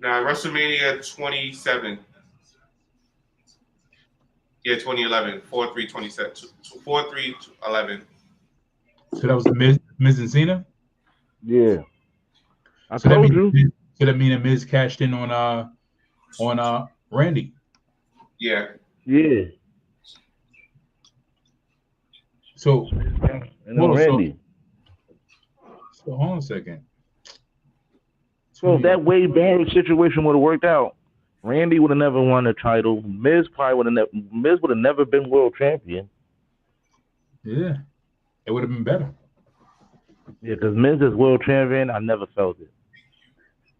Now WrestleMania 27. Yeah, 2011. 4/3/27. 4/3/11. So that was the Miz and Cena. Yeah. I So told you. So that mean that Miz cashed in on Randy. Yeah. Yeah. So Randy. So hold on a second. So if that Wade Barrett situation would have worked out, Randy would have never won the title. Miz would have never been world champion. Yeah, it would have been better. Yeah, because Miz is world champion. I never felt it.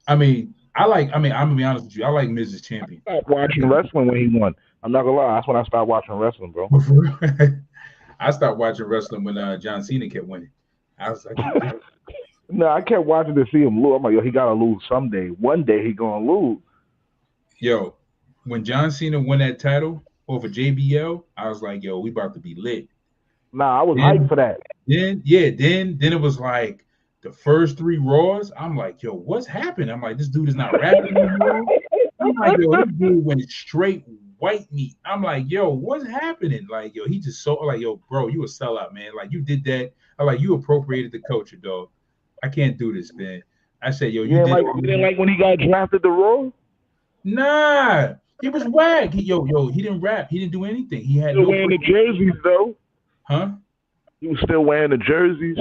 I'm gonna be honest with you. I like Miz as champion. I stopped watching wrestling when he won. I'm not gonna lie. That's when I started watching wrestling, bro. I stopped watching wrestling when John Cena kept winning. I was like, no, I kept watching to see him lose. I'm like, yo, he gotta lose someday. One day he gonna lose. Yo, when John Cena won that title over JBL, I was like, yo, we about to be lit. Nah, I was hyped for that. Then it was like the first 3 Raws. I'm like, yo, what's happening? I'm like, this dude is not rapping anymore. I'm like, yo, this dude went straight white meat. I'm like, yo, what's happening? Like, yo, he just so like, yo, bro, you a sellout, man. Like, you did that. I'm like, you appropriated the culture, dog. I can't do this, man. I said, yo, you didn't like when he got drafted to Raw? Nah, he was whack. He didn't rap. He didn't do anything. He had still wearing the jerseys though. Huh? He was still wearing the jerseys.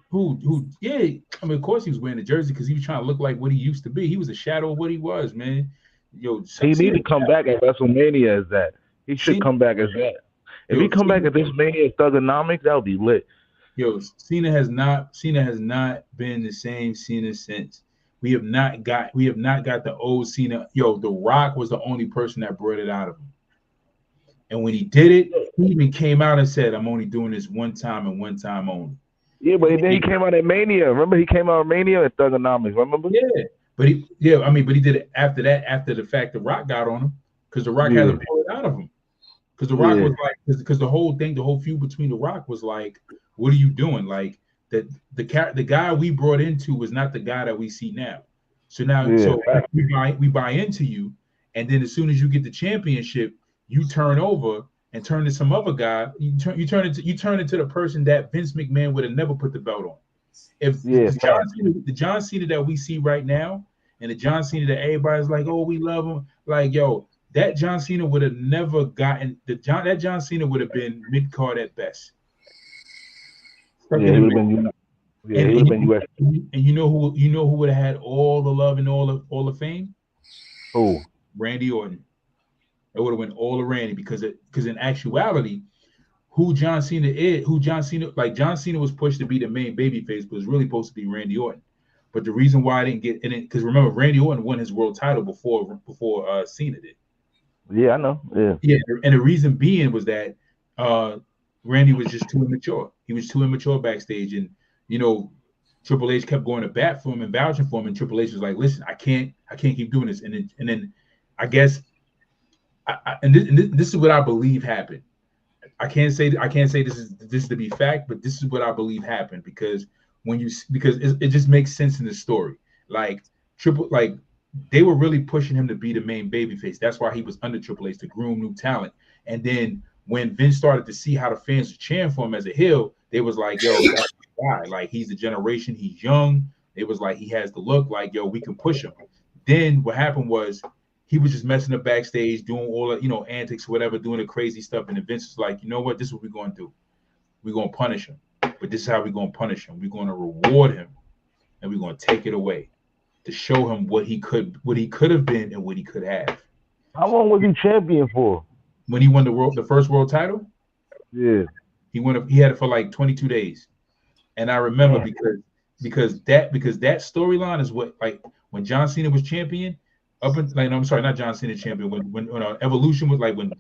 Who? Yeah, I mean, of course he was wearing the jersey because he was trying to look like what he used to be. He was a shadow of what he was, man. Yo, he need to come back at WrestleMania as that. He should come back as that. If he come back at this Mania as Thugonomics, that would be lit. Yo, Cena has not been the same Cena since. We have not got the old Cena. Yo, The Rock was the only person that brought it out of him. And when he did it, he even came out and said, I'm only doing this one time and one time only. Yeah, but then he came out at Mania. Remember, he came out at Mania at Thugonomics. Remember? Yeah, but he did it after that. After the fact, The Rock got on him because The Rock had to pull it out of him. Because The Rock was like, because the whole feud between The Rock was like, what are you doing? Like the guy we brought into was not the guy that we see now. So now, we buy into you, and then as soon as you get the championship, you turn over and turn to some other guy. You turn into the person that Vince McMahon would have never put the belt on. If the John Cena that we see right now and the John Cena that everybody's like, oh, we love him. Like, yo, that John Cena would have never gotten that John Cena would have been mid card at best. Stuck Yeah, in he the would have mid. been. Yeah, he would have been US. And you know who would have had all the love and all the fame? Who? Randy Orton. It would have went all to Randy because in actuality, who John Cena was pushed to be the main babyface, but it was really supposed to be Randy Orton. But the reason why I didn't get in it, because remember, Randy Orton won his world title before Cena did. Yeah, I know. Yeah. Yeah, and the reason being was that Randy was just too immature. He was too immature backstage, and Triple H kept going to bat for him and vouching for him, and Triple H was like, "Listen, I can't keep doing this." And then I guess, this is what I believe happened. I can't say this is to be fact, but this is what I believe happened because it just makes sense in the story. Like they were really pushing him to be the main babyface. That's why he was under Triple H to groom new talent. And then when Vince started to see how the fans were cheering for him as a heel, they was like, "Yo, that's the guy. Like he's the generation. He's young." It was like he has the look. Like, yo, we can push him. Then what happened was he was just messing up backstage, doing all the antics, whatever, doing the crazy stuff. And the Vince was like, "You know what? This is what we're gonna do. We're gonna punish him. But this is how we're gonna punish him. We're gonna reward him, and we're gonna take it away to show him what he could have been and what he could have." How long was he champion for? When he won the first world title, Yeah. he had it for like 22 days. And I remember because that storyline is what, like, when John Cena was champion, I'm sorry, not John Cena champion, when Evolution was, like, when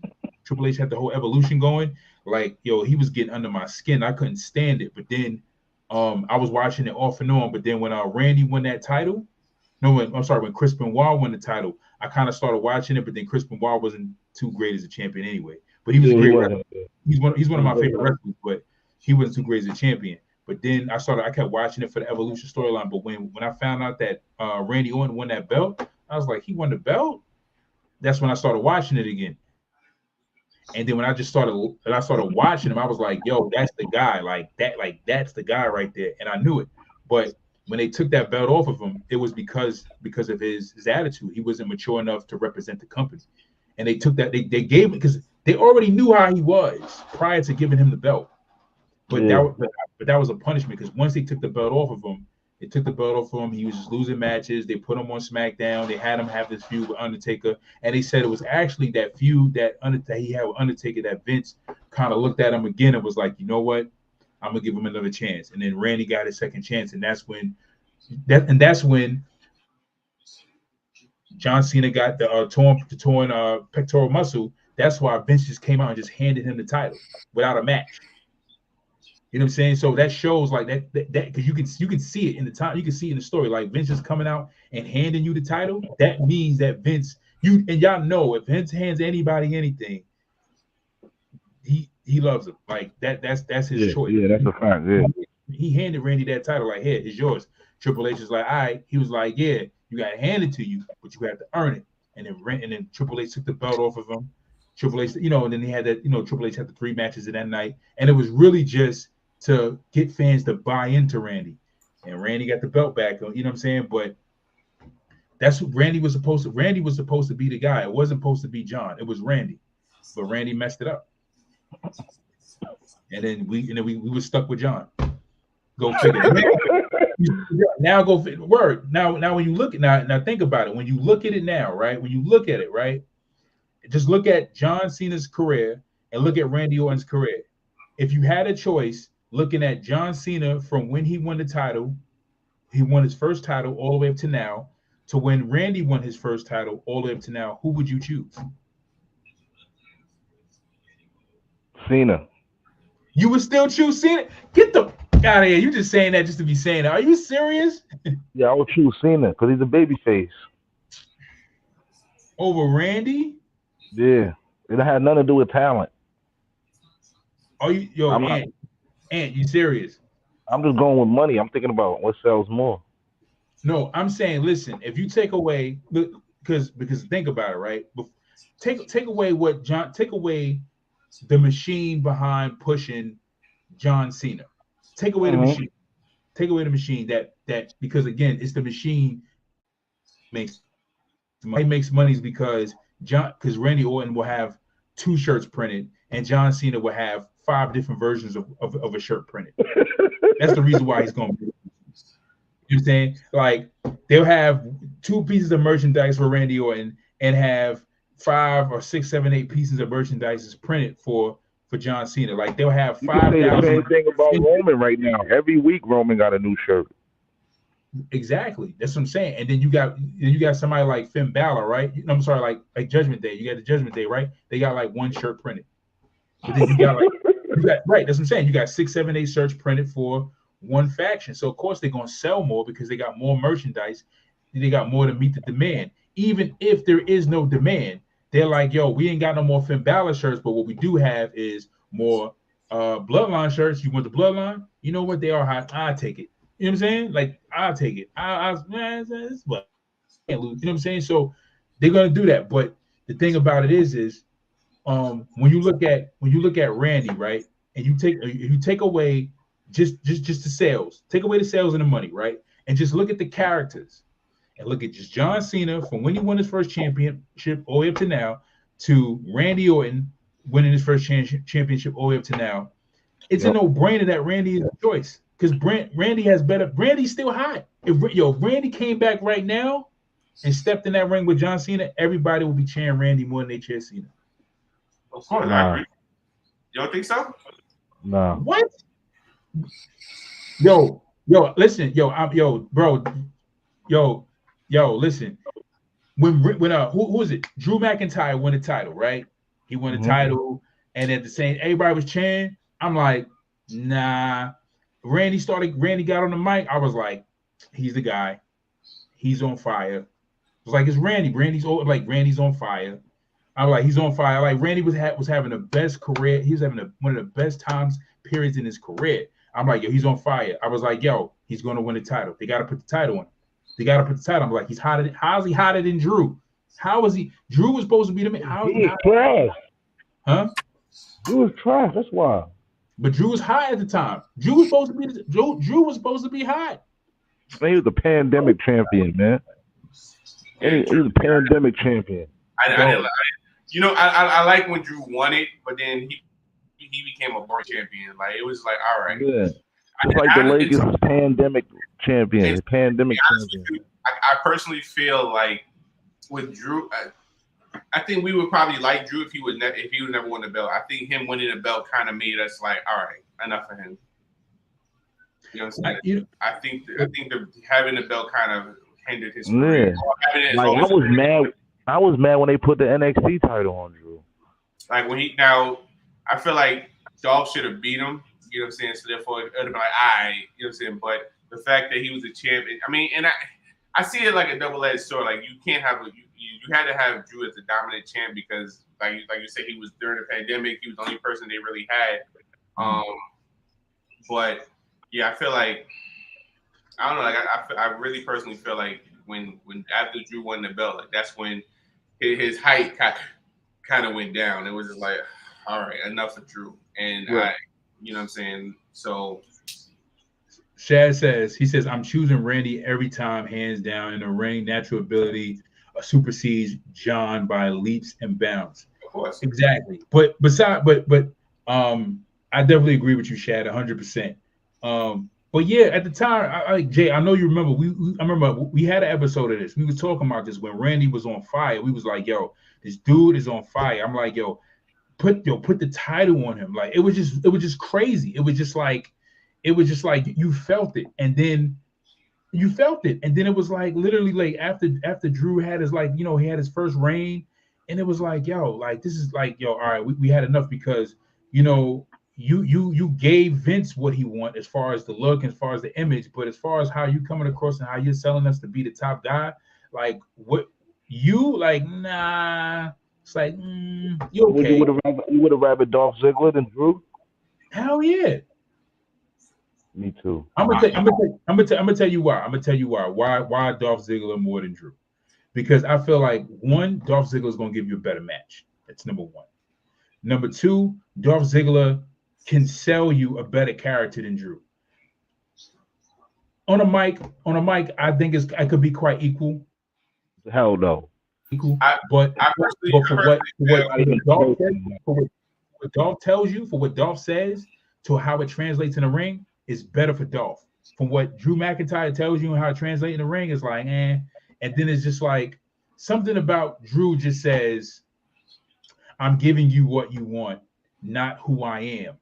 Triple H had the whole Evolution going, like, yo, he was getting under my skin. I couldn't stand it. But then I was watching it off and on. But then when Randy won that title, when Chris Benoit won the title, I kind of started watching it, but then Chris Benoit wasn't too great as a champion anyway. But he was a great wrestler. He's one of my favorite wrestlers, but he wasn't too great as a champion. But then I kept watching it for the Evolution storyline. But when I found out that Randy Orton won that belt, I was like, he won the belt? That's when I started watching it again. And then when I started watching him, I was like, yo, that's the guy. That's the guy right there. And I knew it. But when they took that belt off of him, it was because of his attitude. He wasn't mature enough to represent the company. And they took that, they gave it because they already knew how he was prior to giving him the belt. But that was a punishment because once they took the belt off of him, he was just losing matches. They put him on SmackDown. They had him have this feud with Undertaker, and they said it was actually that feud that he had with Undertaker that Vince kind of looked at him again and was like, you know what, I'm gonna give him another chance. And then Randy got his second chance, and that's when John Cena got the torn pectoral muscle. That's why Vince just came out and just handed him the title without a match. You know what I'm saying? So that shows like that because you can see it in the time, you can see it in the story. Like Vince is coming out and handing you the title. That means that Vince, y'all know, if Vince hands anybody anything, he loves him. Like that's his choice. Yeah, that's a fact. Yeah. He handed Randy that title, like, here, it's yours. Triple H is like, all right. He was like, yeah, you got to hand it to you, but you have to earn it. And then Triple H took the belt off of him. Triple H, and then he had that, Triple H had the 3 matches in that night. And it was really just to get fans to buy into Randy. And Randy got the belt back, you know what I'm saying? But that's what Randy was supposed to be the guy. It wasn't supposed to be John. It was Randy. But Randy messed it up. And then we were stuck with John. Go figure. Now go figure. Word. Now when you look at now think about it. When you look at it now, right? When you look at it, right? Just look at John Cena's career and look at Randy Orton's career. If you had a choice, looking at John Cena from when he won the title, he won his first title all the way up to now, to when Randy won his first title all the way up to now, who would you choose? Cena. You would still choose Cena? Get the out of here. You just saying that just to be saying that. Are you serious? Yeah, I would choose Cena because he's a babyface. Over Randy? Yeah. It had nothing to do with talent. Are you Ant, you serious? I'm just going with money. I'm thinking about what sells more. No, I'm saying, listen, if you take away, because think about it, right? Take away the machine behind pushing John Cena. Take away the machine. Take away the machine that because again, it's the machine makes money. He makes money is because Randy Orton will have 2 shirts printed, and John Cena will have 5 different versions of a shirt printed. That's the reason why he's going to. You know what I'm saying? Like they'll have 2 pieces of merchandise for Randy Orton and have 5 or 6, 7, 8 pieces of merchandise printed for John Cena. Like they'll have 5,000. You can say the same thing about Roman right now. Every week Roman got a new shirt. Exactly. That's what I'm saying. And then you got somebody like Finn Balor, right? I'm sorry, like Judgment Day. You got the Judgment Day, right? They got like 1 shirt printed. But then you got right. That's what I'm saying. You got 6, 7, 8 shirts printed for one faction. So of course they're gonna sell more because they got more merchandise. They got more to meet the demand. Even if there is no demand, they're like, yo, we ain't got no more Finn Balor shirts, but what we do have is more Bloodline shirts. You want the Bloodline? You know what? They are hot. I take it. You know what I'm saying? Like, I'll take it. Man, it's what can't lose. You know what I'm saying? So they're gonna do that. But the thing about it is when you look at Randy, right, and you take away just the sales, take away the sales and the money, right, and just look at the characters and look at just John Cena from when he won his first championship all the way up to now to Randy Orton winning his first championship all the way up to now. It's a no-brainer that Randy is the choice because Randy has better. Randy's still hot. If Randy came back right now and stepped in that ring with John Cena, everybody will be cheering Randy more than they cheer Cena. Of course, I agree. You don't think so? No. What? Yo, listen, bro, listen. When who is it? Drew McIntyre won the title, right? He won the title, and at the same, everybody was cheering. I'm like, nah. Randy got on the mic. I was like, he's the guy. He's on fire. It was like, it's Randy. Randy's on fire. I'm like, he's on fire. Like Randy was having the best career. He was having one of the best periods in his career. I'm like, yo, he's on fire. I was like, yo, he's going to win the title. They got to put the title on him. They got to put the title. I'm like, how is he hotter than Drew? How is he? Drew was supposed to be the man. How is he trash? Huh? Drew was trash. That's why. But Drew was high at the time. Drew was supposed to be hot. Man, he was a pandemic champion, man. He was a pandemic champion. I like when Drew won it, but then he became a boring champion. Like it was like, all right. Yeah. It's like the Lakers pandemic champion. Pandemic champion. I personally feel like with Drew, I think we would probably like Drew if he would never won the belt. I think him winning the belt kind of made us like, all right, enough of him. You know what I'm saying? I think having the belt kind of hindered his career. Yeah. I was mad when they put the NXT title on Drew. Like I feel like Dolph should have beat him. You know what I'm saying? So therefore, it would have been like, all right, you know what I'm saying? But the fact that he was a champion, I mean, and I see it like a double-edged sword. Like you can't have you had to have Drew as the dominant champ because, like you said, he was during the pandemic. He was the only person they really had. But yeah, I feel like I don't know. Like I really personally feel like when after Drew won the belt, like that's when his height kind of went down. It was just like, all right, enough of Drew. And you know what I'm saying? So Shad says, I'm choosing Randy every time, hands down, in the ring. Natural ability supersedes John by leaps and bounds. Of course. Exactly. But I definitely agree with you, Shad, 100%. But yeah, at the time, Jay, I know you remember. I remember we had an episode of this. We were talking about this when Randy was on fire. We was like, yo, this dude is on fire. I'm like, yo, put the title on him. Like it was just crazy. It was just like you felt it, and then it was like literally like after Drew had his he had his first reign, and it was like, yo, like this is like, yo, all right, we had enough because you gave Vince what he want as far as the look, as far as the image, but as far as how you coming across and how you're selling us to be the top guy, like what you like, nah. It's like, you okay? You would have rather Dolph Ziggler than Drew? Hell yeah. Me too. I'm gonna tell you why. Why Dolph Ziggler more than Drew? Because I feel like one, Dolph Ziggler is gonna give you a better match. That's number one. Number two, Dolph Ziggler can sell you a better character than Drew. On a mic, I think I could be quite equal. Hell no. But I personally for feel Dolph says, what Dolph tells you, for what Dolph says, to how it translates in the ring is better for Dolph. From what Drew McIntyre tells you and how it translates in the ring is like, and then it's just like something about Drew just says, I'm giving you what you want, not who I am.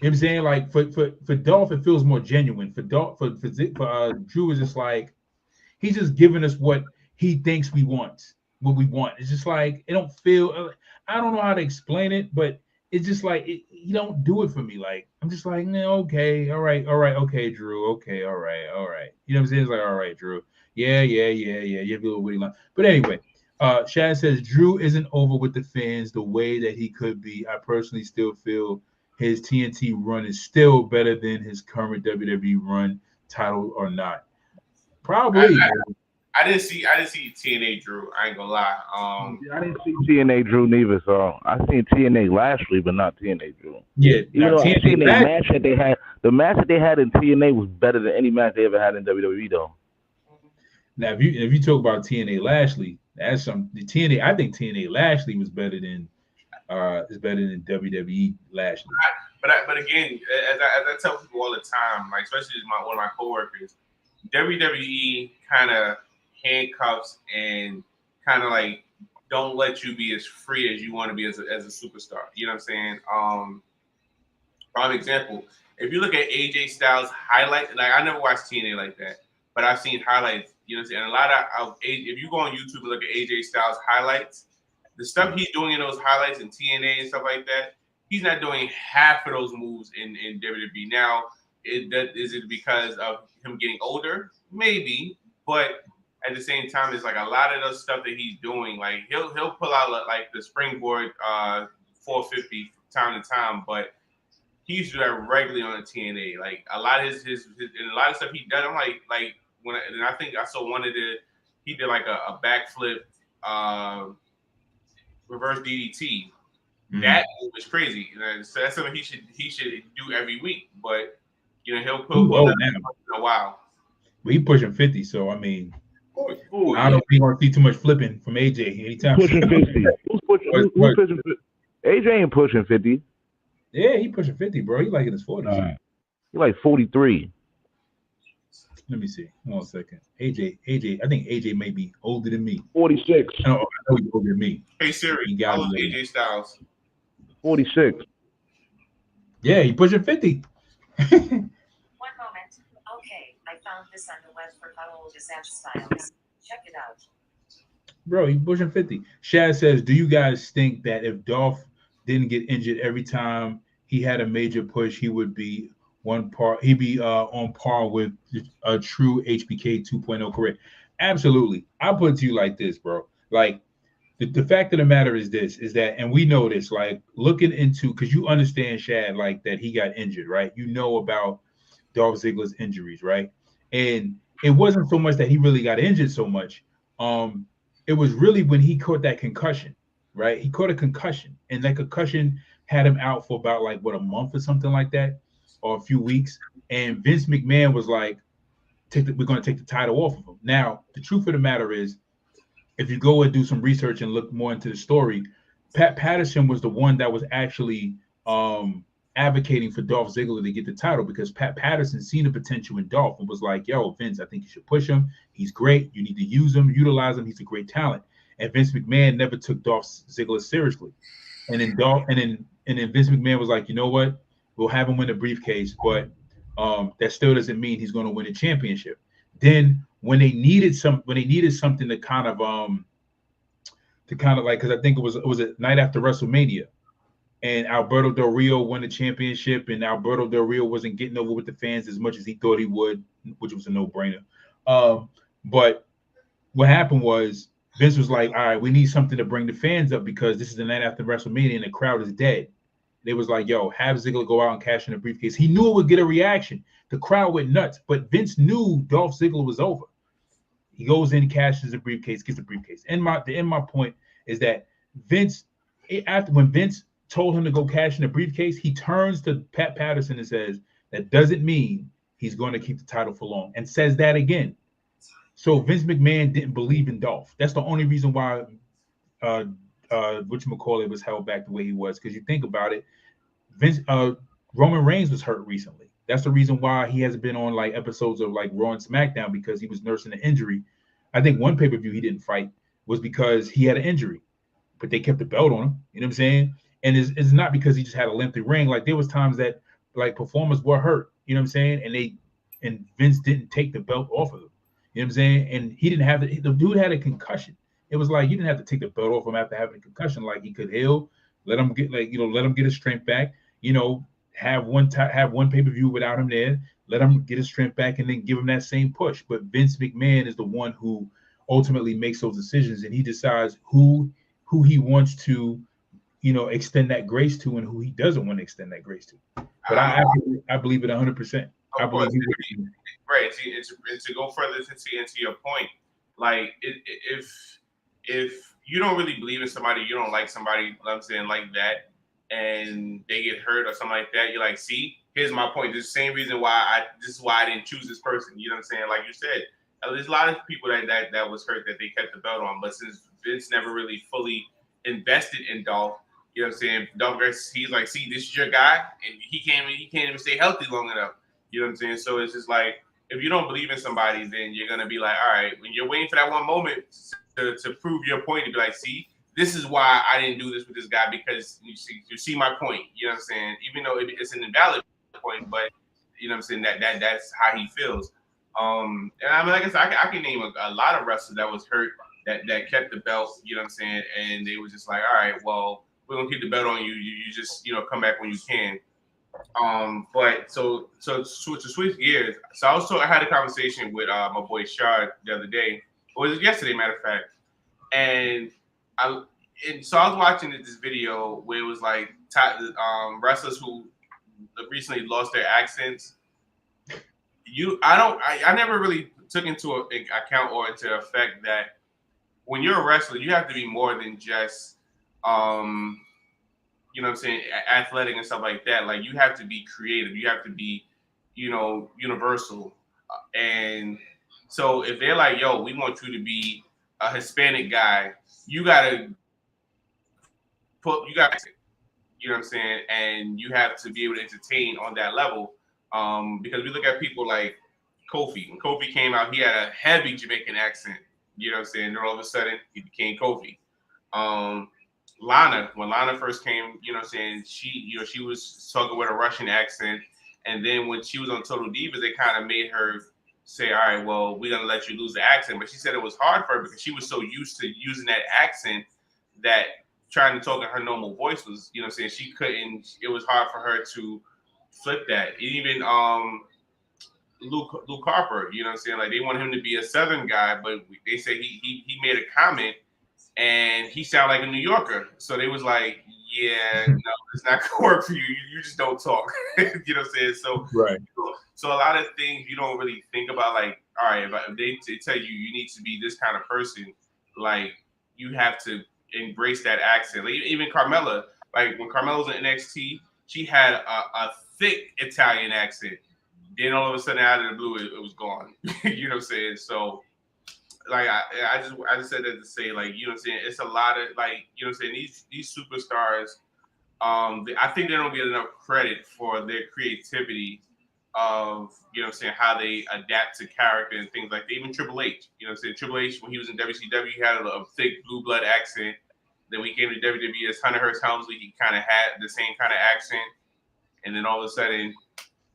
You know what I'm saying? Like for Dolph, it feels more genuine. For Dolph, for Drew is just like he's just giving us what he thinks we want, what we want. It's just like it don't feel. I don't know how to explain it, but it's just like you don't do it for me. Like I'm just like, no, okay, all right, okay, Drew, okay, all right. You know what I'm saying? It's like, all right, Drew, yeah. You have a little witty line, but anyway. Shad says Drew isn't over with the fans the way that he could be. I personally still feel his TNT run is still better than his current WWE run, title or not. Probably. I didn't see TNA Drew. I ain't gonna lie. I didn't see TNA Drew neither, so I seen TNA Lashley, but not TNA Drew. Yeah, even though I seen the match that they had, the match that they had in TNA was better than any match they ever had in WWE, though. Now, if you talk about TNA Lashley, that's the TNA. I think TNA Lashley was better than WWE Lashley. But again, as I tell people all the time, like especially one of my coworkers, WWE kind of handcuffs and kind of like don't let you be as free as you want to be as a superstar. You know what I'm saying? For example, if you look at AJ Styles highlight, like I never watched TNA like that, but I've seen highlights. You know what I'm saying? And a lot of if you go on YouTube and look at AJ Styles highlights, the stuff he's doing in those highlights in TNA and stuff like that, he's not doing half of those moves in WWE. Now, is it because of him getting older? Maybe, but at the same time, it's like a lot of those stuff that he's doing. Like he'll pull out like the springboard 450 time to time, but he used to do that regularly on the TNA. Like a lot of his and a lot of stuff he does. I'm like when I think I saw one of he did like a backflip reverse DDT. That move is crazy. So that's something he should do every week. But you know he'll pull that in a while. But he pushing 50, so I mean, I don't think we're gonna see too much flipping from AJ anytime. Pushing 50. Who's pushing 50? AJ ain't pushing 50. Yeah, he pushing 50, bro. He like in his 40s. He like 43. Let me see. Hold on a second. AJ. I think AJ may be older than me. 46. I know he's older than me. Hey Siri, how old is AJ Styles? 46. Yeah, he pushing 50. One moment. Okay, I found this on the web for how old is AJ Styles. Check it out. Bro, he pushing 50. Shad says, do you guys think that if Dolph didn't get injured every time he had a major push, he would be on par with a true HBK 2.0 career? Absolutely. I'll put it to you like this, bro. Like the fact of the matter is this, is that, and we know this, like looking into, because you understand, Shad, like that he got injured, right? You know about Dolph Ziggler's injuries, right? And it wasn't so much that he really got injured so much. It was really when he caught that concussion, right? He caught a concussion, and that concussion had him out for about like a month or something like that, or a few weeks. And Vince McMahon was like, we're going to take the title off of him. Now, the truth of the matter is, if you go and do some research and look more into the story, Pat Patterson was the one that was actually advocating for Dolph Ziggler to get the title, because Pat Patterson seen the potential in Dolph and was like, yo, Vince, I think you should push him. He's great. You need to use him, utilize him. He's a great talent. And Vince McMahon never took Dolph Ziggler seriously. And then Vince McMahon was like, you know what? We'll have him win the briefcase, but that still doesn't mean he's going to win a championship. Then when they needed something to kind of like, because I think it was a night after WrestleMania, and Alberto Del Rio won the championship, and Alberto Del Rio wasn't getting over with the fans as much as he thought he would, which was a no-brainer. But what happened was Vince was like, all right, we need something to bring the fans up, because this is the night after WrestleMania and the crowd is dead. They was like, yo, have Ziggler go out and cash in the briefcase. He knew it would get a reaction. The crowd went nuts, but Vince knew Dolph Ziggler was over. He goes in, cashes the briefcase, gets the briefcase. And my point is that when Vince told him to go cash in the briefcase, he turns to Pat Patterson and says, that doesn't mean he's going to keep the title for long, and says that again. So Vince McMahon didn't believe in Dolph. That's the only reason why uh whatchamacallit was held back the way he was. Because you think about it, Vince Roman Reigns was hurt recently. That's the reason why he hasn't been on like episodes of like Raw and SmackDown, because he was nursing an injury. I think one pay-per-view he didn't fight was because he had an injury, but they kept the belt on him. You know what I'm saying? And it's not because he just had a lengthy ring. Like there was times that like performers were hurt. You know what I'm saying? And Vince didn't take the belt off of them. You know what I'm saying? And he didn't have the dude had a concussion. It was like you didn't have to take the belt off him after having a concussion. Like he could heal, let him get let him get his strength back. Have one pay-per-view without him there, let him get his strength back, and then give him that same push. But Vince McMahon is the one who ultimately makes those decisions, and he decides who he wants to, extend that grace to, and who he doesn't want to extend that grace to. But I believe it 100%. I believe he would. Right. And to go further into your point, like if you don't really believe in somebody, you don't like somebody, I'm saying, like that, and they get hurt or something like that, you're like, see, here's my point. This is the same reason why I didn't choose this person. You know what I'm saying? Like you said, there's a lot of people that was hurt that they kept the belt on, but since Vince never really fully invested in Dolph, you know what I'm saying? Dolph, he's like, see, this is your guy, and he can't even stay healthy long enough. You know what I'm saying? So it's just like, if you don't believe in somebody, then you're gonna be like, all right, when you're waiting for that one moment to prove your point, to be like, see, this is why I didn't do this with this guy, because you see my point. You know what I'm saying? Even though it's an invalid point, but you know what I'm saying, that's how he feels. And I mean, like I said, I can name a lot of wrestlers that was hurt that kept the belt. You know what I'm saying? And they was just like, all right, well, we're gonna keep the belt on you. You just come back when you can. But so to switch gears, so I had a conversation with my boy Shard the other day, or was it yesterday, matter of fact, and so I was watching this video where it was like wrestlers who recently lost their accents. I never really took into account or into effect that when you're a wrestler, you have to be more than just you know what I'm saying, athletic and stuff like that. Like, you have to be creative. You have to be, universal. And so if they're like, yo, we want you to be a Hispanic guy, you gotta, you know what I'm saying? And you have to be able to entertain on that level. Because we look at people like Kofi. When Kofi came out, he had a heavy Jamaican accent. You know what I'm saying? And all of a sudden, he became Kofi. Lana, when Lana first came, you know what I'm saying, she was talking with a Russian accent. And then when she was on Total Divas, they kind of made her say, all right, well, we're going to let you lose the accent. But she said it was hard for her because she was so used to using that accent that trying to talk in her normal voice was, you know what I'm saying, it was hard for her to flip that. Even Luke Harper, you know what I'm saying, like, they want him to be a Southern guy, but they say he made a comment and he sounded like a New Yorker. So they was like, yeah, no, it's not gonna work for you. You just don't talk. You know what I'm saying? So right. So a lot of things you don't really think about, like, all right, if they tell you need to be this kind of person, like, you have to embrace that accent. Like, even Carmella, like when Carmella was in NXT, she had a thick Italian accent. Then all of a sudden, out of the blue, it was gone. You know what I'm saying? So, like, I just said that to say, like, you know what I'm saying, it's a lot of, like, you know what I'm saying, these superstars, I think they don't get enough credit for their creativity of, you know what I'm saying, how they adapt to character and things like that. Even Triple H, you know what I'm saying, Triple H, when he was in WCW, he had a thick blue blood accent. Then when he came to WWE as Hunter Hearst Helmsley, he kind of had the same kind of accent. And then all of a sudden,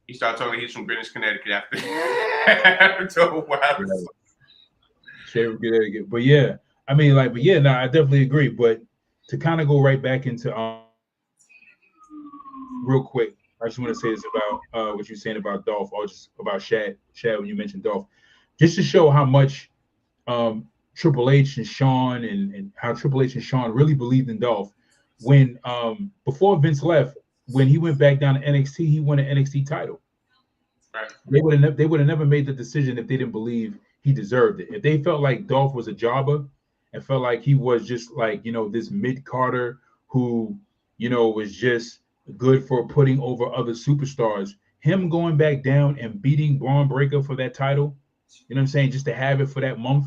he started talking, he's from Greenwich, Connecticut after a while. Right. But yeah, I mean, like, but yeah, no, I definitely agree. But to kind of go right back into real quick, I just want to say this about what you're saying about Dolph, or just about Shad when you mentioned Dolph, just to show how much Triple H and Shawn and how Triple H and Shawn really believed in Dolph. When before Vince left, when he went back down to NXT, he won an NXT title. Right. They would have never made the decision if they didn't believe he deserved it. If they felt like Dolph was a jobber and felt like he was just like, this mid-carder who, was just good for putting over other superstars, him going back down and beating Braun Breaker for that title, You know what I'm saying? Just to have it for that month.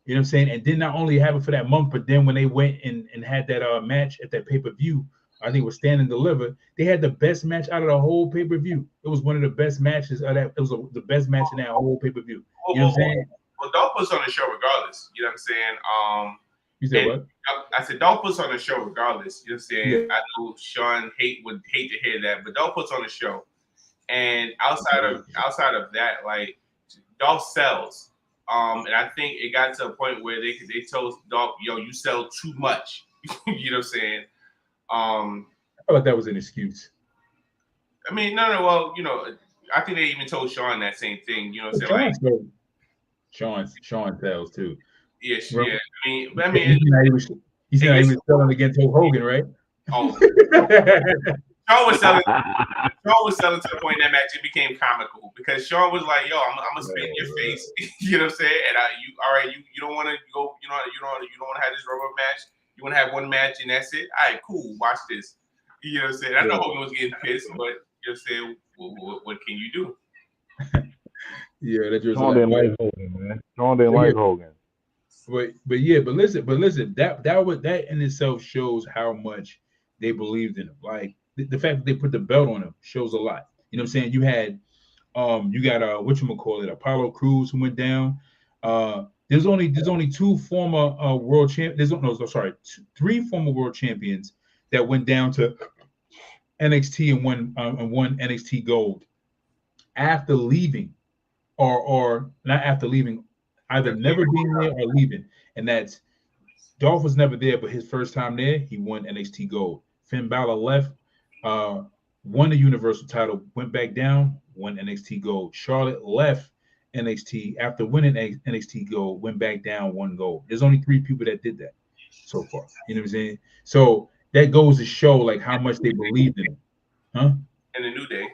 You know what I'm saying? And then not only have it for that month, but then when they went and had that match at that pay-per-view, I think it was Stand and Deliver, they had the best match out of the whole pay-per-view. It was one of the best matches of that. It was the best match in that whole pay-per-view. You know what I'm saying? Well, Dolph puts on the show regardless. You know what I'm saying? You said what? I said Dolph puts on the show regardless. You know what I'm saying? Yeah. I know Sean would hate to hear that, but Dolph puts on the show. And outside of that, like Dolph sells. And I think it got to a point where they told Dolph, yo, you sell too much. You know what I'm saying? I felt like that was an excuse. I mean, no. Well, you know, I think they even told Sean that same thing. You know what I'm saying? Sean sells too. Yeah. Right. I mean, he said he was selling against Hulk Hogan, right? Oh, Sean was selling to the point in that match it became comical because Sean was like, "Yo, I'm gonna spit in your face," you know what I'm saying? And you don't want to go, you don't want to have this rubber match. You want to have one match and that's it. All right, cool. Watch this. You know what I'm saying? I know Hogan was getting pissed, but you know what I'm saying? What can you do? Yeah, that just Sean didn't like Hogan, man. Sean didn't like Hogan. But listen, that in itself shows how much they believed in him. Like the fact that they put the belt on him shows a lot. You know what I'm saying? You had you got whatchamacallit, Apollo Crews who went down. There's only two former world champions. Three former world champions that went down to NXT and won NXT Gold after leaving, or not after leaving, either never being there or leaving. And that's Dolph was never there, but his first time there, he won NXT Gold. Finn Balor left, won the Universal title, went back down, won NXT Gold. Charlotte left NXT after winning NXT Gold, went back down, won gold. There's only three people that did that so far. You know what I'm saying? So that goes to show like how much they believed in him. Huh? In the New Day.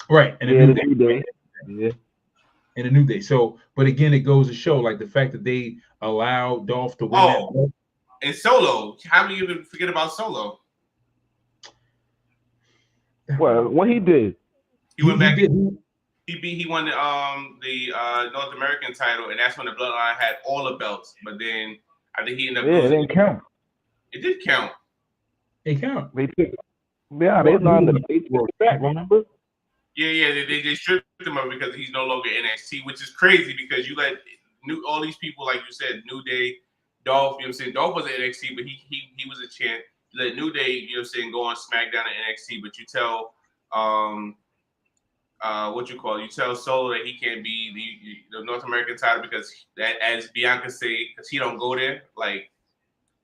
Right. In the New Day. Yeah. In a New Day. So, but again, it goes to show like the fact that they allowed Dolph to win that belt. And Solo. How do you even forget about Solo? Well, what he did. He went back. He won the North American title, and that's when the Bloodline had all the belts. But then I think he ended up losing. It didn't count. It did count. It count. They took. Yeah, they took back. Remember? Yeah. They stripped him up because he's no longer NXT, which is crazy because you let all these people, like you said, New Day, Dolph. You know what I'm saying? Dolph was at NXT, but he was a champ. You let New Day, you know what I'm saying, go on SmackDown at NXT, but you tell you tell Solo that he can't be the North American title because that, as Bianca say, because he don't go there. Like,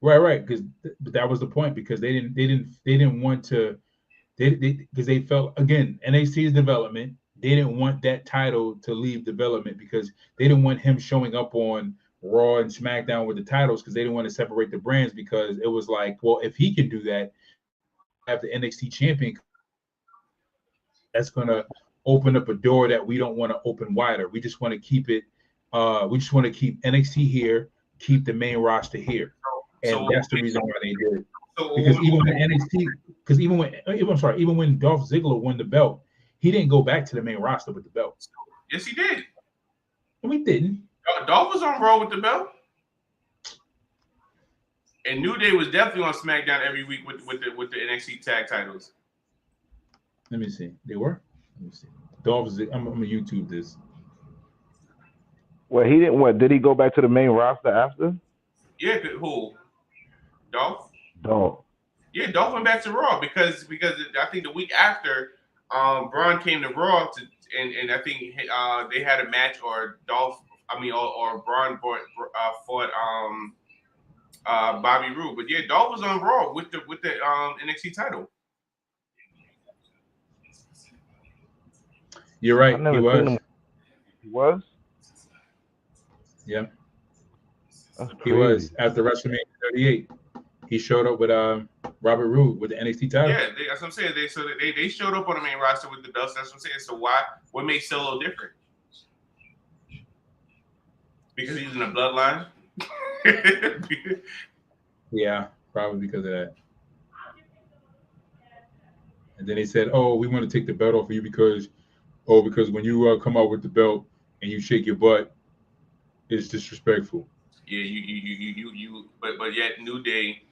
right, because that was the point because they didn't want to because they felt again NXT's development. They didn't want that title to leave development because they didn't want him showing up on Raw and SmackDown with the titles because they didn't want to separate the brands because it was like, well, if he can do that, have the NXT champion, that's gonna open up a door that we don't want to open wider. We just want to keep it. We just want to keep NXT here, keep the main roster here, and that's the reason why they did it. Because even when Dolph Ziggler won the belt, he didn't go back to the main roster with the belt. Yes, he did. No, he didn't. Dolph was on Raw with the belt, and New Day was definitely on SmackDown every week with the NXT tag titles. Let me see. They were. Let me see. Dolph Ziggler. I'm gonna YouTube this. Well, he didn't. What did he go back to the main roster after? Yeah, who? Dolph. Yeah, Dolph went back to Raw because I think the week after, Braun came to Raw and I think they had a match or Braun fought Bobby Roode. But yeah, Dolph was on Raw with the NXT title. You're right. He was. He was. Yeah. That's crazy. He was after WrestleMania 38. He showed up with Robert Roode with the NXT title. Yeah, that's what I'm saying. They showed up on the main roster with the belts. That's what I'm saying. So what makes Solo different? Because he's in the bloodline. Yeah, probably because of that. And then they said, "Oh, we want to take the belt off of you because when you come out with the belt, and you shake your butt, it's disrespectful. Yeah, but yet New Day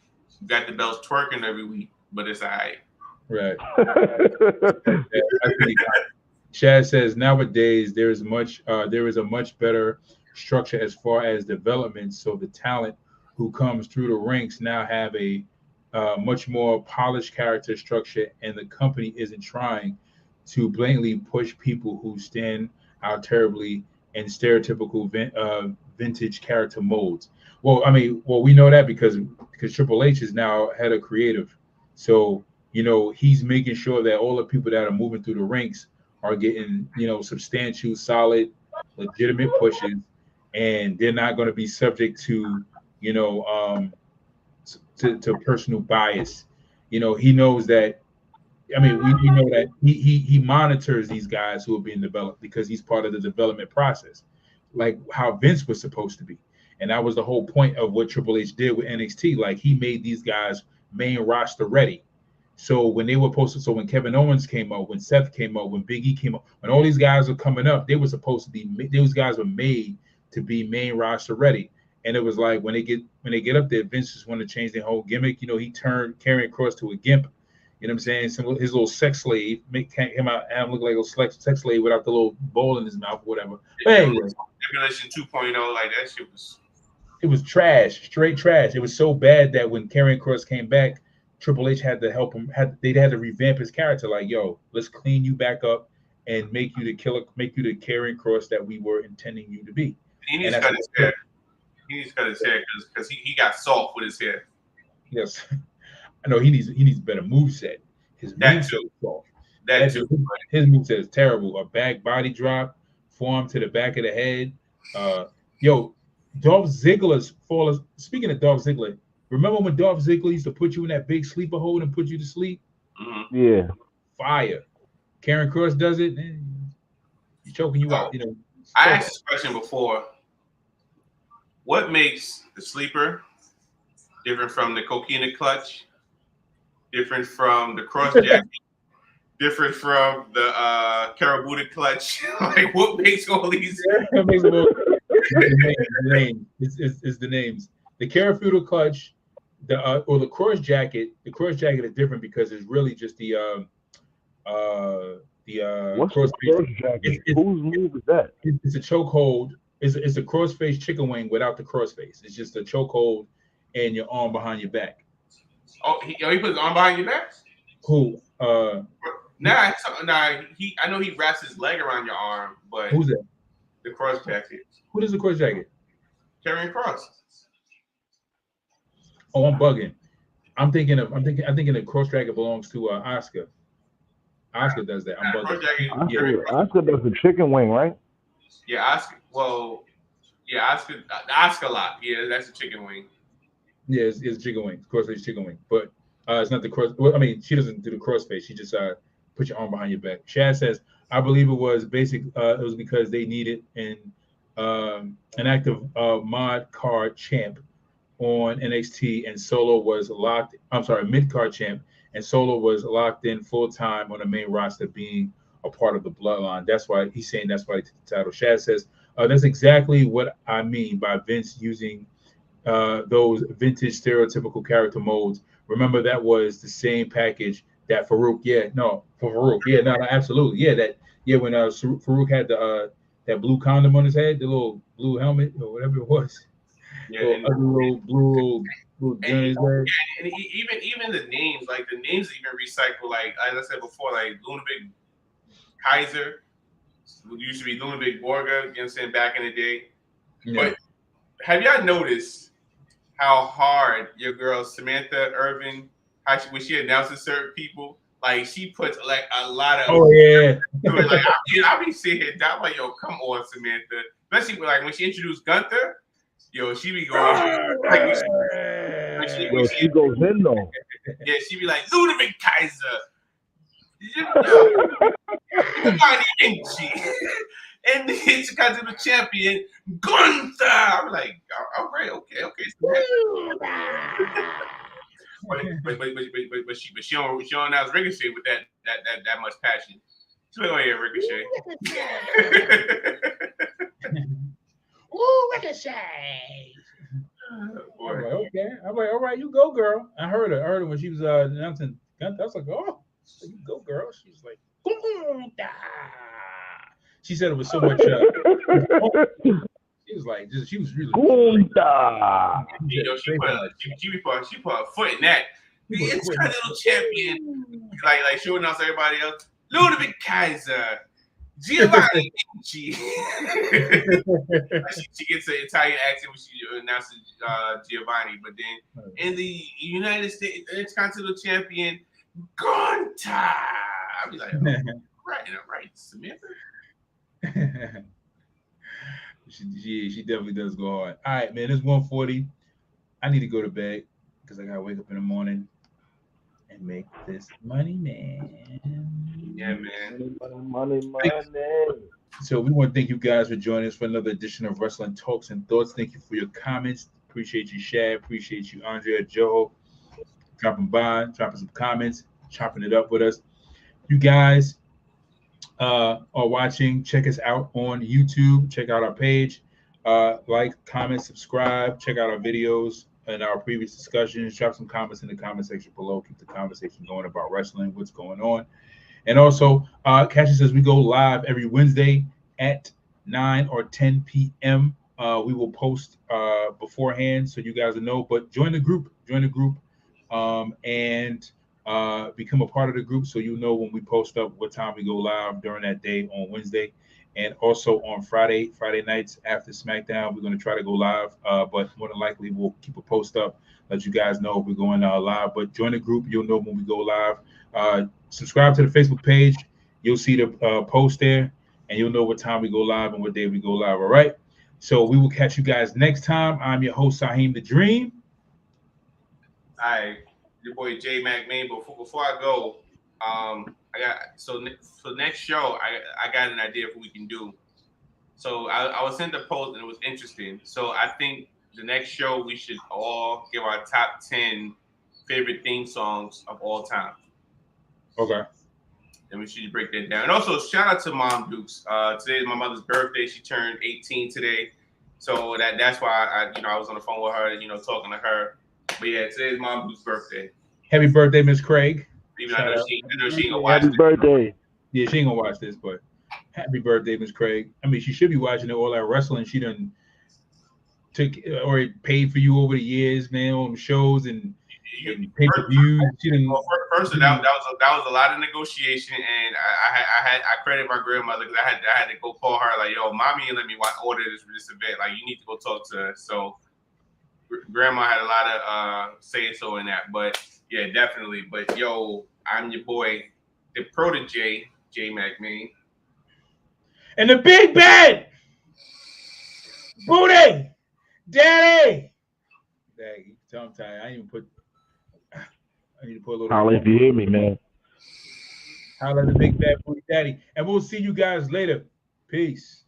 got the belts twerking every week, but it's alright. Right. I think Chad says nowadays there is a much better structure as far as development. So the talent who comes through the ranks now have a much more polished character structure, and the company isn't trying to blatantly push people who stand out terribly in stereotypical vintage character molds. Well, I mean, well, we know that because Triple H is now head of creative, so he's making sure that all the people that are moving through the ranks are getting substantial, solid, legitimate pushes, and they're not going to be subject to you know to personal bias. He knows that. I mean, we know that he monitors these guys who are being developed because he's part of the development process, like how Vince was supposed to be, and that was the whole point of what Triple H did with NXT. Like he made these guys main roster ready. So when they were posted, so when Kevin Owens came up, when Seth came up, when Big E came up, when all these guys were coming up, they were supposed to be. Those guys were made to be main roster ready. And it was like when they get up there, Vince just wanted to change their whole gimmick. He turned Karrion Kross to a gimp. You know what I'm saying? His little sex slave make him out and look like a sex slave without the little bowl in his mouth or whatever. But anyway, Simulation 2.0, like that shit was. it was trash, straight trash. It was so bad that when Karrion Kross came back, Triple H had to help him. They had to revamp his character. Like, yo, let's clean you back up and make you the killer, make you the Karrion Kross that we were intending you to be. He needs to cut his hair. He needs to cut his hair because he got soft with his hair. Yes, I know he needs better moveset. His moveset is soft. His moveset is terrible. A back body drop, forearm to the back of the head. Yo, Dolph Ziggler's fall. Speaking of Dolph Ziggler, remember when Dolph Ziggler used to put you in that big sleeper hold and put you to sleep? Mm-hmm. Yeah. Fire. Karrion Kross does it. He's choking you out. I asked this question before. What makes the sleeper different from the coquina clutch? Different from the cross jacket? Different from the Karabuta clutch? Like, what makes all these? The name. It's the names. The Karabuta clutch, or the cross jacket. The cross jacket is different because it's really just the what's the cross jacket? Whose move is that? It's a chokehold. It's a crossface chicken wing without the crossface. It's just a chokehold and your arm behind your back. Oh, he puts his arm behind your back? Who? I know he wraps his leg around your arm, but who's that? The cross jacket. Who does the cross jacket? Karrion Kross. Oh, I'm bugging. I'm thinking the cross jacket belongs to Oscar. Oscar does that. I'm bugging. Oscar does the chicken wing, right? Yeah, Oscar. Well, yeah, Oscar lot. Yeah, that's a chicken wing. Yeah, it's chicken wing. Crossface chicken wing, but it's not the cross. Well, I mean, she doesn't do the crossface. She just put your arm behind your back. Chad says, I believe it was basic. It was because they needed an active mod card champ on NXT, and Solo was locked. I'm sorry, mid card champ, and Solo was locked in full time on the main roster, being a part of the bloodline. That's why he's saying that's why he took the title. Shad says that's exactly what I mean by Vince using those vintage stereotypical character molds. Remember, that was the same package that Farouk. Absolutely. When Farouk had the that blue condom on his head, the little blue helmet or whatever it was. Yeah, little blue gun his head. And even the names, like the names even recycle. Like as I said before, like Ludwig Kaiser used to be Ludwig Borga. You know what I'm saying, back in the day. Yeah. But have y'all noticed how hard your girl Samantha Irvin, when she announces certain people, like she puts like a lot of like I'll be sitting here down like, yo, come on, Samantha. Especially like when she introduced Gunther, yo, she be going like she goes in though. Yeah, she be like Ludwig Kaiser. And the Intercontinental Champion Gunther. I'm like, all right, okay. But she don't announce Ricochet with that much passion. She's like, oh yeah, Ricochet. Ooh, Ricochet. Boy. I'm like, okay. I'm like, all right, you go, girl. I heard her. I heard her when she was announcing. I was like, oh, you go, girl. She was like, "Gunda." She said it with so much. She was like, she was really. Gunda. You know, she She put a foot in that. The put a foot in Intercontinental Champion, like showing us everybody else. Ludwig Kaiser, Giovanni Vinci. She gets an Italian accent when she announces Giovanni, but then in the United States Intercontinental Champion, Gunta. I'll be like, oh, right, Samantha. She definitely does go hard. All right, man. It's 1:40. I need to go to bed because I gotta wake up in the morning and make this money, man. Yeah, man. Money. So we want to thank you guys for joining us for another edition of Wrestling Talks and Thoughts. Thank you for your comments. Appreciate you, Shad. Appreciate you, Andrea, Joe, dropping by, dropping some comments, chopping it up with us. You guys are watching, check us out on YouTube. Check out our page. Like, comment, subscribe. Check out our videos and our previous discussions. Drop some comments in the comment section below. Keep the conversation going about wrestling, what's going on. And also, catch us as we go live every Wednesday at 9 or 10 p.m. We will post beforehand so you guys will know. But join the group, and become a part of the group so you know when we post up what time we go live during that day on Wednesday. And also on Friday nights after SmackDown, we're going to try to go live. But more than likely, we'll keep a post up, let you guys know if we're going live. But join the group. You'll know when we go live. Subscribe to the Facebook page. You'll see the post there, and you'll know what time we go live and what day we go live. All right. So we will catch you guys next time. I'm your host, Saheem the Dream. Hi, your boy J Mac Main. Before I go, I got so next show I got an idea of what we can do. So I was sent a post and it was interesting. So I think the next show we should all give our top 10 favorite theme songs of all time. Okay. And we should break that down. And also shout out to Mom Dukes. Today is my mother's birthday. She turned 18 today. So that's why I was on the phone with her, talking to her. But yeah, today's Mom Dukes' birthday. Happy birthday, Miss Craig. Even I know she ain't gonna watch Happy birthday. Yeah, she ain't gonna watch this, but happy birthday, Miss Craig. I mean, she should be watching it. All that wrestling she done took or paid for you over the years, man, on shows and pay-per-views. She didn't. Well, first, that was a lot of negotiation, and I credit my grandmother because I had to go call her like, yo, mommy, and let me order this for this event. Like, you need to go talk to her. So, grandma had a lot of say so in that, but yeah, definitely. But yo, I'm your boy, the protege, J Mac Main, and the big bad booty, daddy. Dang, tongue tied. I need to put a little. Holla if you hear me, man. Holla the big bad booty daddy, and we'll see you guys later. Peace.